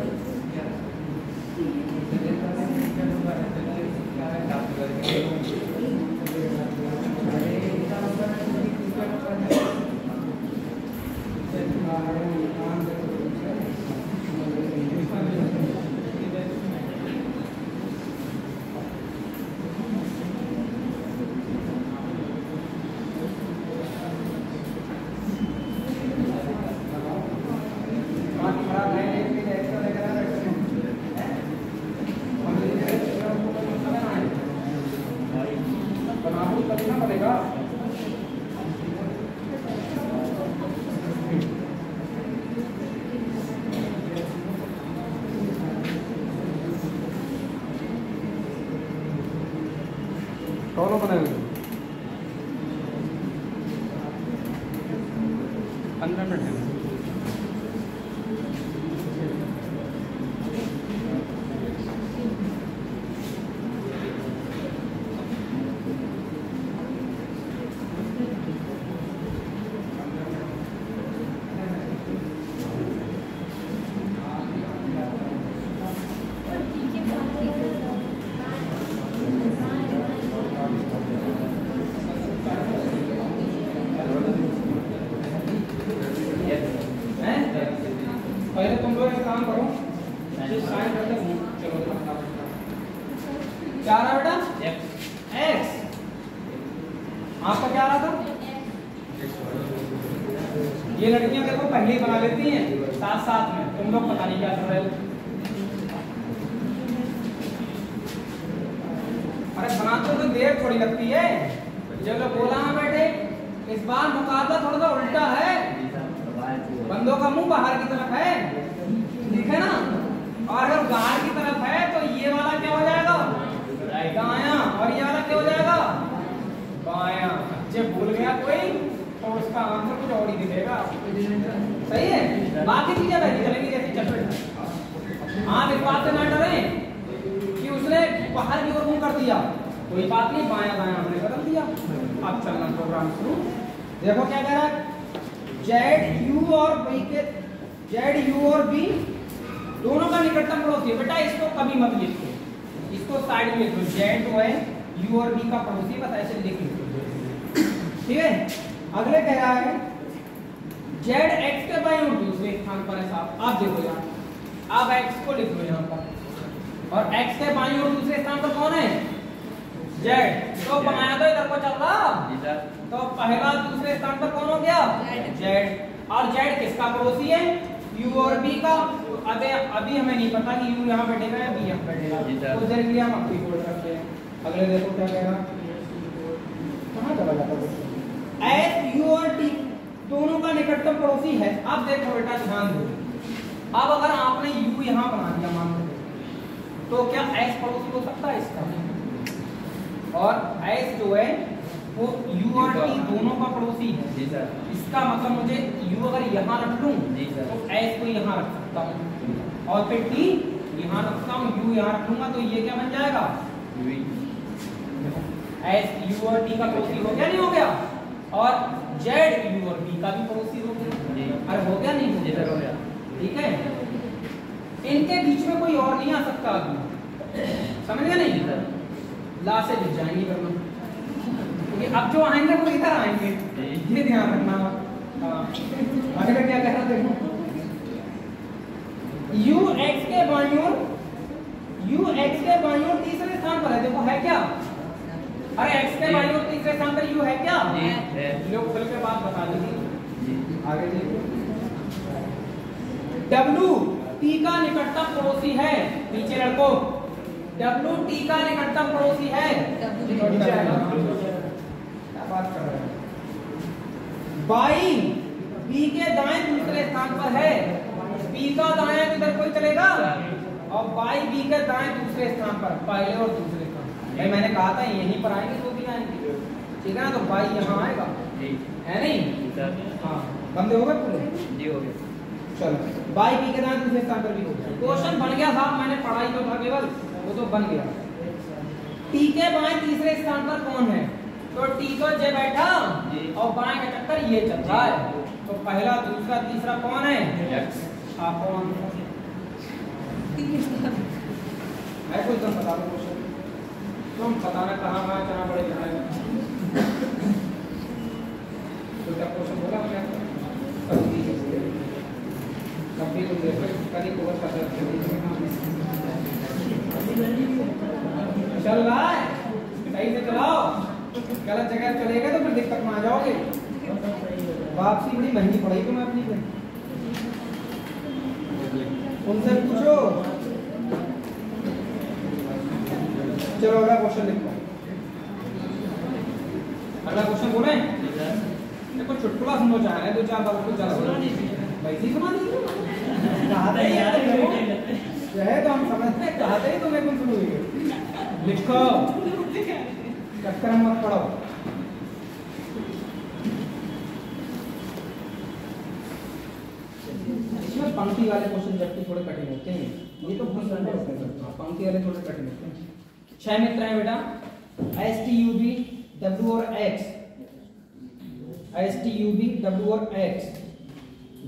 कौन बनाए हुए 15 मिनट है। पहले तुम लोग एक काम करो, साइन करते हो। चलो क्या रहा बेटा? एक्स। आपका क्या रहा था? ये लड़कियां देखो पहले ही बना लेती हैं साथ साथ में, तुम लोग पता नहीं क्या कर रहे हो। अरे बनाते तो देर थोड़ी लगती है। जब बोला ना बेटे, इस बार मुकाबला थोड़ा सा उल्टा है, बंदों का मुंह बाहर की तरफ है, ठीक है ना? और अगर बाहर की तरफ है तो ये वाला क्या हो जाएगा? दायां, और ये वाला क्या हो जाएगा? बायां। जब भूल गया कोई तो उसका आंसर कुछ और ही दिखेगा। सही है? बाकी चीजें वैसी चलेंगी जैसे चल रही। हाँ, इस बात से ना डरें कि उसने बाहर की ओर मुंह कर दिया, कोई बात नहीं, बायां दायां हमने बदल दिया। अब चलना प्रोग्राम शुरू। देखो क्या कह रहा है, जेड यू और बी के, जेड यू और बी दोनों का निकटतम पड़ोसी है। बेटा इसको कभी मत लिखो, इसको साइड में लिखो, जेड जो है यू और बी का पड़ोसी, बस ऐसे लिख लो, ठीक है? अगले कह रहा है जेड एक्स के बाईं ओर दूसरे स्थान पर है साहब। आप देखो यार, आप एक्स को लिख लो यहाँ पर, और एक्स के बाईं ओर दूसरे स्थान पर कौन है? जेड। तो बनाया तो इधर को चल रहा, तो पहला दूसरे स्थान पर कौन हो गया? जेड। और जेड किसका पड़ोसी है? यू और बी का। अभी हमें नहीं पता कि यू यहाँ बैठेगा या बी यहाँ बैठेगा, तो जरूरी हम अपनी बोल रखते हैं। अगले देखो क्या कह रहा, कहाँ चला जाता है? एस यू और टी दोनों का निकटतम पड़ोसी है। अब देखो बेटा ध्यान दो, अब अगर आपने यू यहाँ बना दिया मान लो, तो क्या एस पड़ोसी हो सकता है इसका? और एस जो है वो u और t दोनों का पड़ोसी है। जी सर। इसका मतलब मुझे u अगर यहाँ रख लूँ जी सर। तो s को यहाँ रख सकता हूँ और फिर t यहाँ रखता हूँ, u यहाँ रखूंगा तो ये क्या बन जाएगा s u और t का पड़ोसी हो गया नहीं हो गया, और z u और t का भी पड़ोसी हो गया। अरे हो गया नहीं हो गया? ठीक है, इनके बीच में कोई और नहीं आ सकता आदमी, समझ गए नहीं? ला से जुड़ जाएंगे करना, क्योंकि अब जो आएंगे वो इधर आएंगे, ये ध्यान रखना। आगे का क्या कह रहा देखो, u x के बाईं ओर तीसरे स्थान पर है। देखो है क्या? अरे x के बाईं ओर तीसरे स्थान पर u है क्या? लोग खुल के बात बता दीजिए। आगे देखो, w t का निकटतम पड़ोसी है। नीचे लड़को, w t का निकटतम पड़ोसी है। क्या बात कर रहे हैं? बाई b के दाएं दूसरे स्थान पर है। b का दाएं इधर कोई चलेगा, और बाई b के दाएं दूसरे स्थान पर, पहले और दूसरे स्थान। भाई मैंने कहा था यहीं पर आएंगे तो भी आएंगे, ठीक है ना? तो बाई यहाँ आएगा, है नहीं? हाँ, बंदे हो गए पूरे? जी हो गए। चलो, बाई b के दाएं दूसरे स्थान पर भी हो गया। क्वेश्चन बन गया साहब, मैंने पढ़ाई तो था केवल, वो तो बन गया। t के बाएं तीसरे स्थान पर कौन है? तो t को j बैठा और बाएं का चक्कर ये चल रहा है, तो पहला दूसरा तीसरा कौन है? आप कौन है? कोई तुम बता दो क्वेश्चन, तुम बताना कहाँ कहाँ चना पड़े जाए। तो क्या क्वेश्चन बोला क्या? कभी तो देखो कभी को बता चल रहा है, सही से चलाओ, गलत जगह चलेगा तो फिर दिक्कत में आ जाओगे। वापसी बड़ी महंगी पड़ेगी तुम्हें अपनी को, उनसे पूछो। चलो अगला क्वेश्चन लिखो। अगला क्वेश्चन बोले, देखो चुटकुला सुनो चाहे दो चार बार को चला वैसे सुना दीजिए। कहा था यार तो हम समझते हैं, कहा था ही तुम्हें कुछ सुनोगे। लिखो, चक्कर मत पड़ो। इसमें पंक्ति वाले क्वेश्चन जबकि थोड़े कठिन होते हैं, ये तो बहुत सरल होते हैं, पंक्ति वाले थोड़े कठिन होते हैं। 6 मित्र हैं बेटा, S T U B W और X, S T U B W और X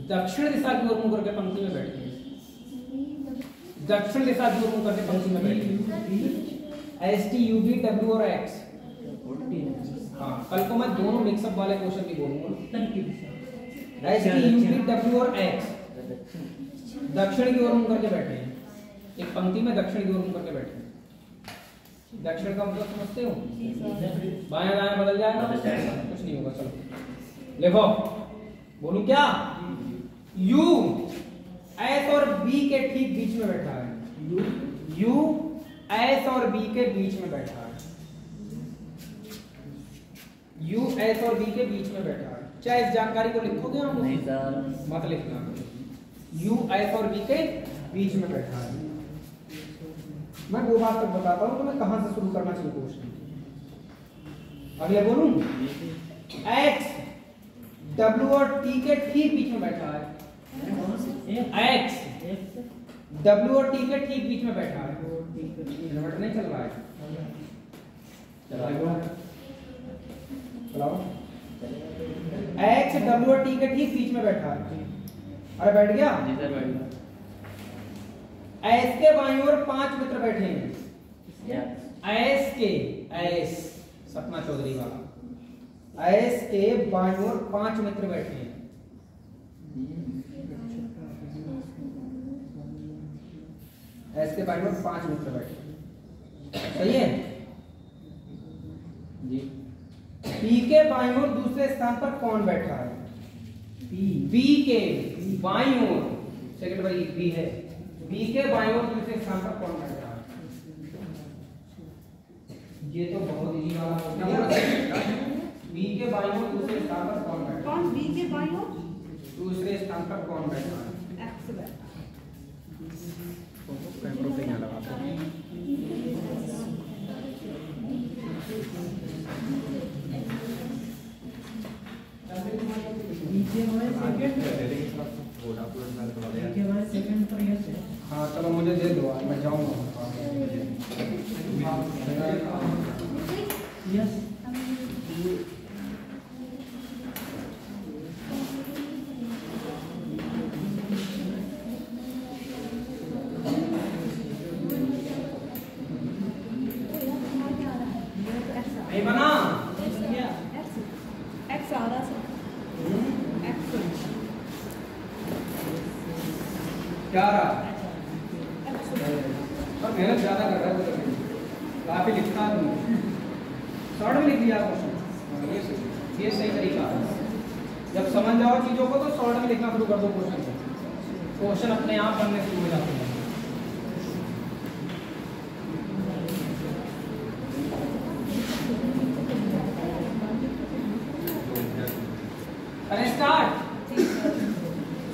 दक्षिण दिशा की ओर मुंह करके पंक्ति में बैठे हैं। दक्षिण दिशा की ओर मुंह करके पंक्ति में बैठे हैं। S T U B W और X। हाँ, कल को मैं दोनों मिक्सअप वाले क्वेश्चन भी बोलूंगा। S T U B W और X दक्षिण की ओर मुंह करके बैठे हैं, एक पंक्ति में दक्षिण की ओर मुंह करके बैठे हैं। दक्षिण का मतलब समझते हो? बायां दायां बदल जाएगा, कुछ नहीं होगा। चलो लिखो, बोलूं क्या? U S और B के ठीक बीच में बैठा है। U S और B के बीच में बैठा है। U S और B के बीच में बैठा है। क्या इस जानकारी को लिखोगे आप? नहीं सर, मत लिखना। U S और B के बीच में बैठा है। मैं वो बात तक बताता हूँ तुम्हें कहां से शुरू करना चाहिए क्वेश्चन। अगले बोलूं, X W और T के ठीक बीच में बैठा है। X W और T के ठीक बीच में बैठा है। इन्वर्टर नहीं चल रहा है, चलाओ। X W और T के ठीक बीच में बैठा है। अरे बैठ गया? जी सर बैठ गया। S के बाईं ओर 5 मित्र बैठे हैं। S के S सपना चौधरी वाला, S के बाईं ओर 5 मित्र बैठे हैं। S के बाईं ओर 5 मित्र बैठे हैं, सही है जी। P के बाईं ओर दूसरे स्थान पर कौन बैठा है? B के बाईं ओर, सेकंड वाली B है, B के बाईं ओर दूसरे स्थान पर कौन बैठा है? ये तो बहुत इजी वाला हो गया। B के बाईं ओर दूसरे स्थान पर कौन बैठा है? कौन B के बाईं ओर दूसरे स्थान पर कौन बैठा है? X बैठा। कैमरों पे क्या लगाते हैं? हाँ चलो मुझे दे दो, मैं जाऊँगा। नहीं बना एक्स आ रहा है क्या रहा और मेहनत ज्यादा कर रहा है, काफी लिखता है, शॉर्ट में लिख लिया क्वेश्चन। ये सही तरीका है, जब समझ जाओ चीजों को तो शॉर्ट में लिखना शुरू कर दो क्वेश्चन अपने आप बनने शुरू हो जाते हैं। अरे स्टार्ट।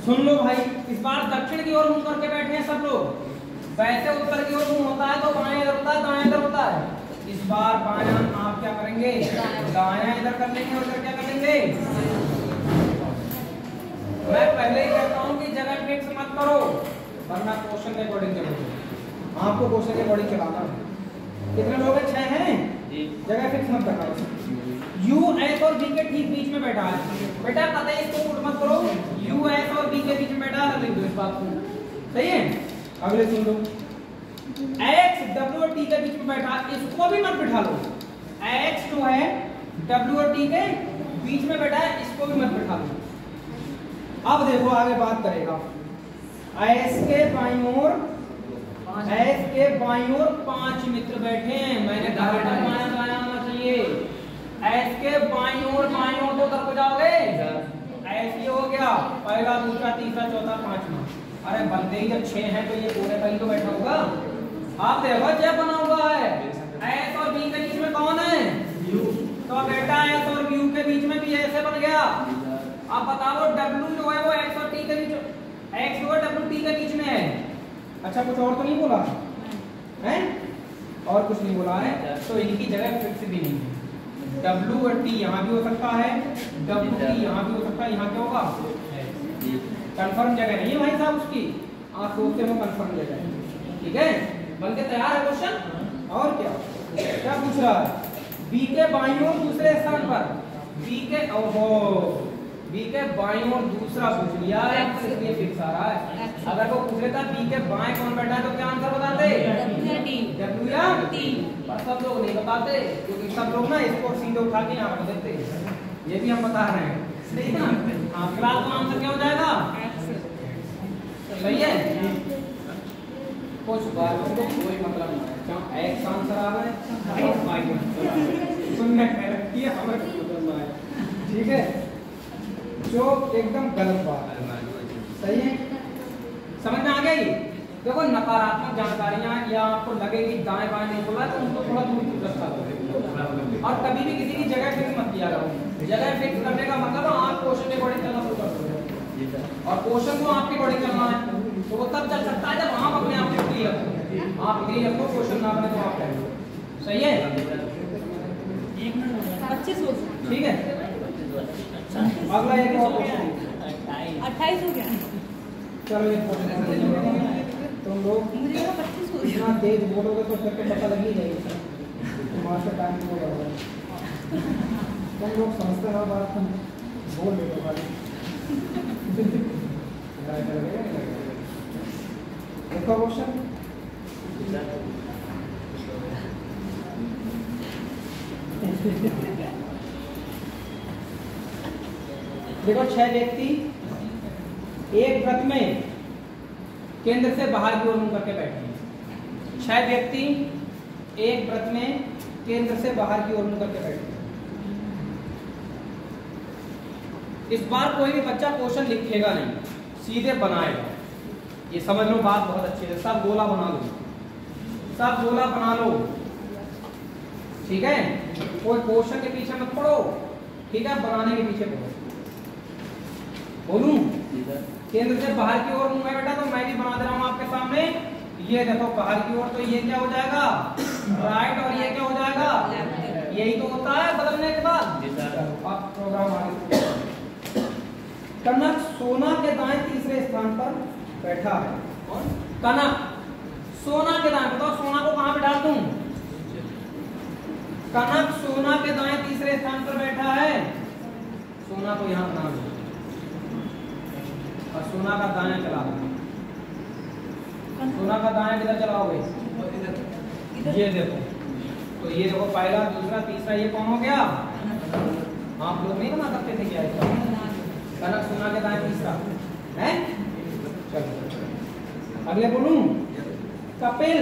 सुन लो भाई, इस बार दक्षिण की ओर मुंह करके बैठे हैं सब लोग। वैसे उत्तर की ओर मुंह होता है तो बाएं इधर होता है, दाएं इधर होता है। इस बार बायां आप क्या करेंगे, दायां इधर कर लेंगे और इधर क्या कर लेंगे। मैं पहले ही कहता हूं कि जगह फिक्स मत करो, वरना क्वेश्चन के अकॉर्डिंग चलोगे। आपको क्वेश्चन के अकॉर्डिंग चलाना है। कितने लोग हैं? 6 हैं। जगह फिक्स मत करना। U S और B के ठीक बीच में बैठा है बेटा, कतई इसको पुट मत करो। U S और B के बीच में बैठा है, लिख दो इस बात को। सही है? अगले सुन लो, X W और T के बीच में बैठा है, इसको भी मत बिठा लो। X जो है W और T के बीच में बैठा है, इसको भी मत बिठा लो। अब देखो आगे बात करेगा। S के बाईं ओर 5 मित्र बैठे हैं। मैंने कहा बेटा बायां आना चाहिए। S के बाईं ओर तो तब हो जाओगे। ऐसे हो गया, पहला, दूसरा, तीसरा, चौथा, पांचवा। अरे बंदे ही जब 6 हैं तो ये पूरे पर ही तो बैठा होगा। आप देखो जब बना हुआ है S और B के बीच में कौन है? तो बेटा S और B के बीच में भी ऐसे बन गया। आप बताओ W जो है वो X और T के बीच, X और W T के बीच में है। अच्छा कुछ और तो नहीं बोला है? और कुछ नहीं बोला है, तो इनकी जगह फिक्स भी नहीं है। W और T यहाँ भी हो सकता है, W T यहाँ भी हो सकता है। यहाँ क्या होगा? कंफर्म जगह नहीं है भाई साहब उसकी। आप सोचते हो कंफर्म जगह है। ठीक है, बन के तैयार है क्वेश्चन। और क्या क्या पूछ रहा है? B के बाईं ओर दूसरे स्थान पर, B के बाईं ओर दूसरा पूछ लिया है, इसलिए फिक्स आ रहा है। अगर वो पूछ लेता B के बाएं कौन बैठा है तो क्या आंसर बताते? W या T। पर सब लोग नहीं बताते, क्योंकि सब लोग ना इसको सीधे उठा के यहाँ रख देते हैं। ये भी हम बता रहे हैं, सही है ना? हाँ, क्लास का आंसर क्या हो जाएगा? सही है। कुछ बातों को कोई मतलब नहीं है, क्यों X आंसर आ रहा है और Y सुनने की हमें ठीक है, जो एकदम गलत बात है। सही है, समझ में आ गई? देखो नकारात्मक जानकारियां या आपको लगे कि दाएं बाएं नहीं बोला तो उनको थोड़ा दूर रखा करो। और कभी भी किसी की जगह फिक्स मत किया करो। जगह फिक्स करने का मतलब आप क्वेश्चन के अकॉर्डिंग चलना शुरू कर दो, और क्वेश्चन को आपके अकॉर्डिंग चलना है तो वो तब चल सकता है जब आप अपने आप को क्लियर रखो। आप क्लियर रखो, क्वेश्चन ना बने तो आप करेंगे। सही है, 25 हो गया। ठीक है, अगला एक और क्वेश्चन 28 हो गया। चलो एक क्वेश्चन तुम लोग मुझे 25 हो गया। इतना तेज बोलोगे तो फिर तो पता लग ही जाएगी मास्टर टाइम हो जाएगा। तुम लोग समझते हो बात, तुम बोल देते हो खाली। देखो क्वेश्चन, देखो 6 व्यक्ति एक व्रत में केंद्र से बाहर की ओर मुंह करके बैठे हैं। 6 व्यक्ति एक व्रत में केंद्र से बाहर की ओर मुंह करके बैठे हैं। इस बार कोई भी बच्चा क्वेश्चन लिखेगा नहीं, सीधे बनाएगा। ये समझ लो, बात बहुत अच्छी है। सब गोला बना लो, सब गोला बना लो, ठीक है? कोई क्वेश्चन के पीछे मत पड़ो, ठीक है? बनाने के पीछे पड़ो। बोलूं केंद्र से बाहर की ओर मुंह है बेटा, तो मैं भी बना दे रहा हूं आपके सामने। ये देखो बाहर की ओर, तो ये क्या हो जाएगा? राइट। और ये क्या हो जाएगा? यही तो होता है बदलने के बाद। अब प्रोग्राम आगे कनक सोना के दाएं तीसरे स्थान पर बैठा है। कौन? कनक सोना के दाएं, बताओ सोना को कहां पे डाल दूं? कनक सोना के दाएं तीसरे स्थान पर बैठा है, सोना को यहां बना दो और सोना का दायां चला दो। सोना का दायां किधर चलाओगे? ये देखो, तो ये देखो पहला, दूसरा, तीसरा, ये कौन हो गया? आप लोग नहीं बना सकते थे क्या इसका? कनक सोना के दाएं तीसरा है। चलो अगले बोलूं, कपिल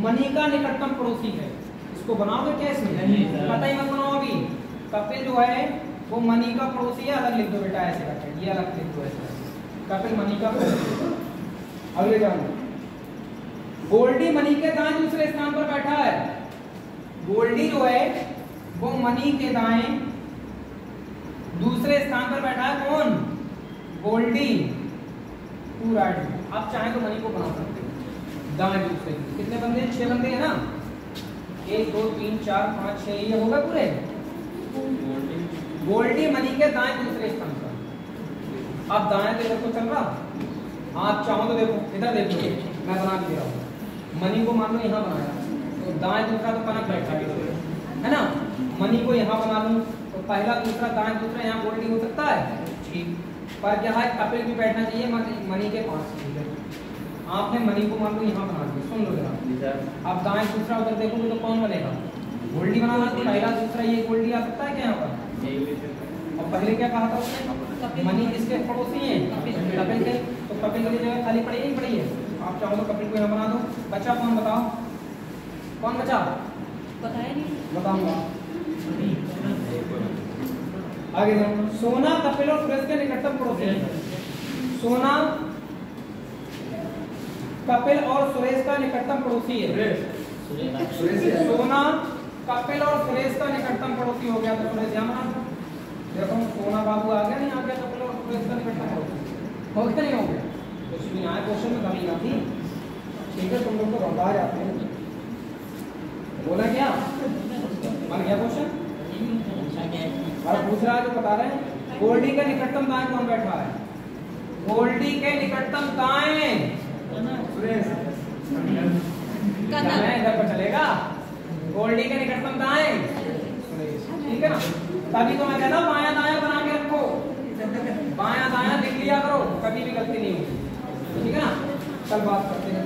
मणि का निकटतम पड़ोसी है। इसको बनाओगे क्या इसमें? पता ही मत बनाओ अभी। कपिल जो है वो मणि का पड़ोसी है, अलग लिख दो बेटा, ऐसे करके ये अलग लिख दो ऐसे। कपिल मणि का पड़ोसी। अगले जानो, गोल्डी मणि के दाएं दूसरे स्थान पर बैठा है। गोल्डी जो है वो मणि के दाएं दूसरे स्थान पर बैठा है। कौन? गोल्डी। To right. आप चाहे तो मणि को बना सकते हो दाएं दूसरे। कितने बंदे हैं? 6 बंदे हैं ना। 1 2 3 4 5 6, ये होगा पूरे। गोल्डी मणि के दाएं दूसरे स्थान पर। आप दाएं देखो चल रहा। आप चाहो तो देखो, इधर देखो, मैं बना के दे रहा हूँ। मणि को मान लो यहाँ बनाया, तो दाएं दूसरा तो कनक बैठा है ना। मणि को यहाँ बना लूं तो पहला दूसरा दाएं दूसरा यहाँ गोल्डी हो सकता है, ठीक। पर क्या है, कपिल भी बैठना चाहिए मणि के पास। ठीक है, आपने मणि को मान लो यहाँ बना दिया। सुन लो जरा, अब दाएं दूसरा उधर देखोगे तो कौन बनेगा? गोल्डी बनाना। तो पहला दूसरा ये गोल्डी आ सकता है क्या यहाँ पर? और पहले क्या कहा था उसने? मणि किसके पड़ोसी हैं? कपिल के। तो कपिल की जगह खाली पड़ी ही पड़ी है। आप चाहो तो कपिल को यहाँ बना दो। बच्चा कौन? बताओ कौन बचा? बताया नहीं, बताऊंगा आगे। सोना कपिल और सुरेश के निकटतम पड़ोसी है। सोना कपिल और सुरेश का निकटतम पड़ोसी है। सोना कपिल और सुरेश का निकटतम पड़ोसी हो गया, तो सुरेश यहाँ बना दो। देखो सोना बाबू आ गया नहीं? आ गया। कपिल और सुरेश का निकटतम पड़ोसी हो गया नहीं? हो गया। कुछ भी आया क्वेश्चन में कमी ना थी। ठीक है, तुम लोग तो घबरा जाते हैं। बोला क्या? मान गया क्वेश्चन? और दूसरा जो बता रहे हैं, गोल्डी के निकटतम दाएं कौन बैठा है? गोल्डी के निकटतम दाएं सुरेश। इधर पर चलेगा। गोल्डी के निकटतम दाएं सुरेश, ठीक है ना। तभी तो मैं कहता हूँ बायां दायां बना के रखो, बायां दायां लिख लिया करो, कभी भी गलती नहीं होगी। ठीक है ना। कल बात करते हैं।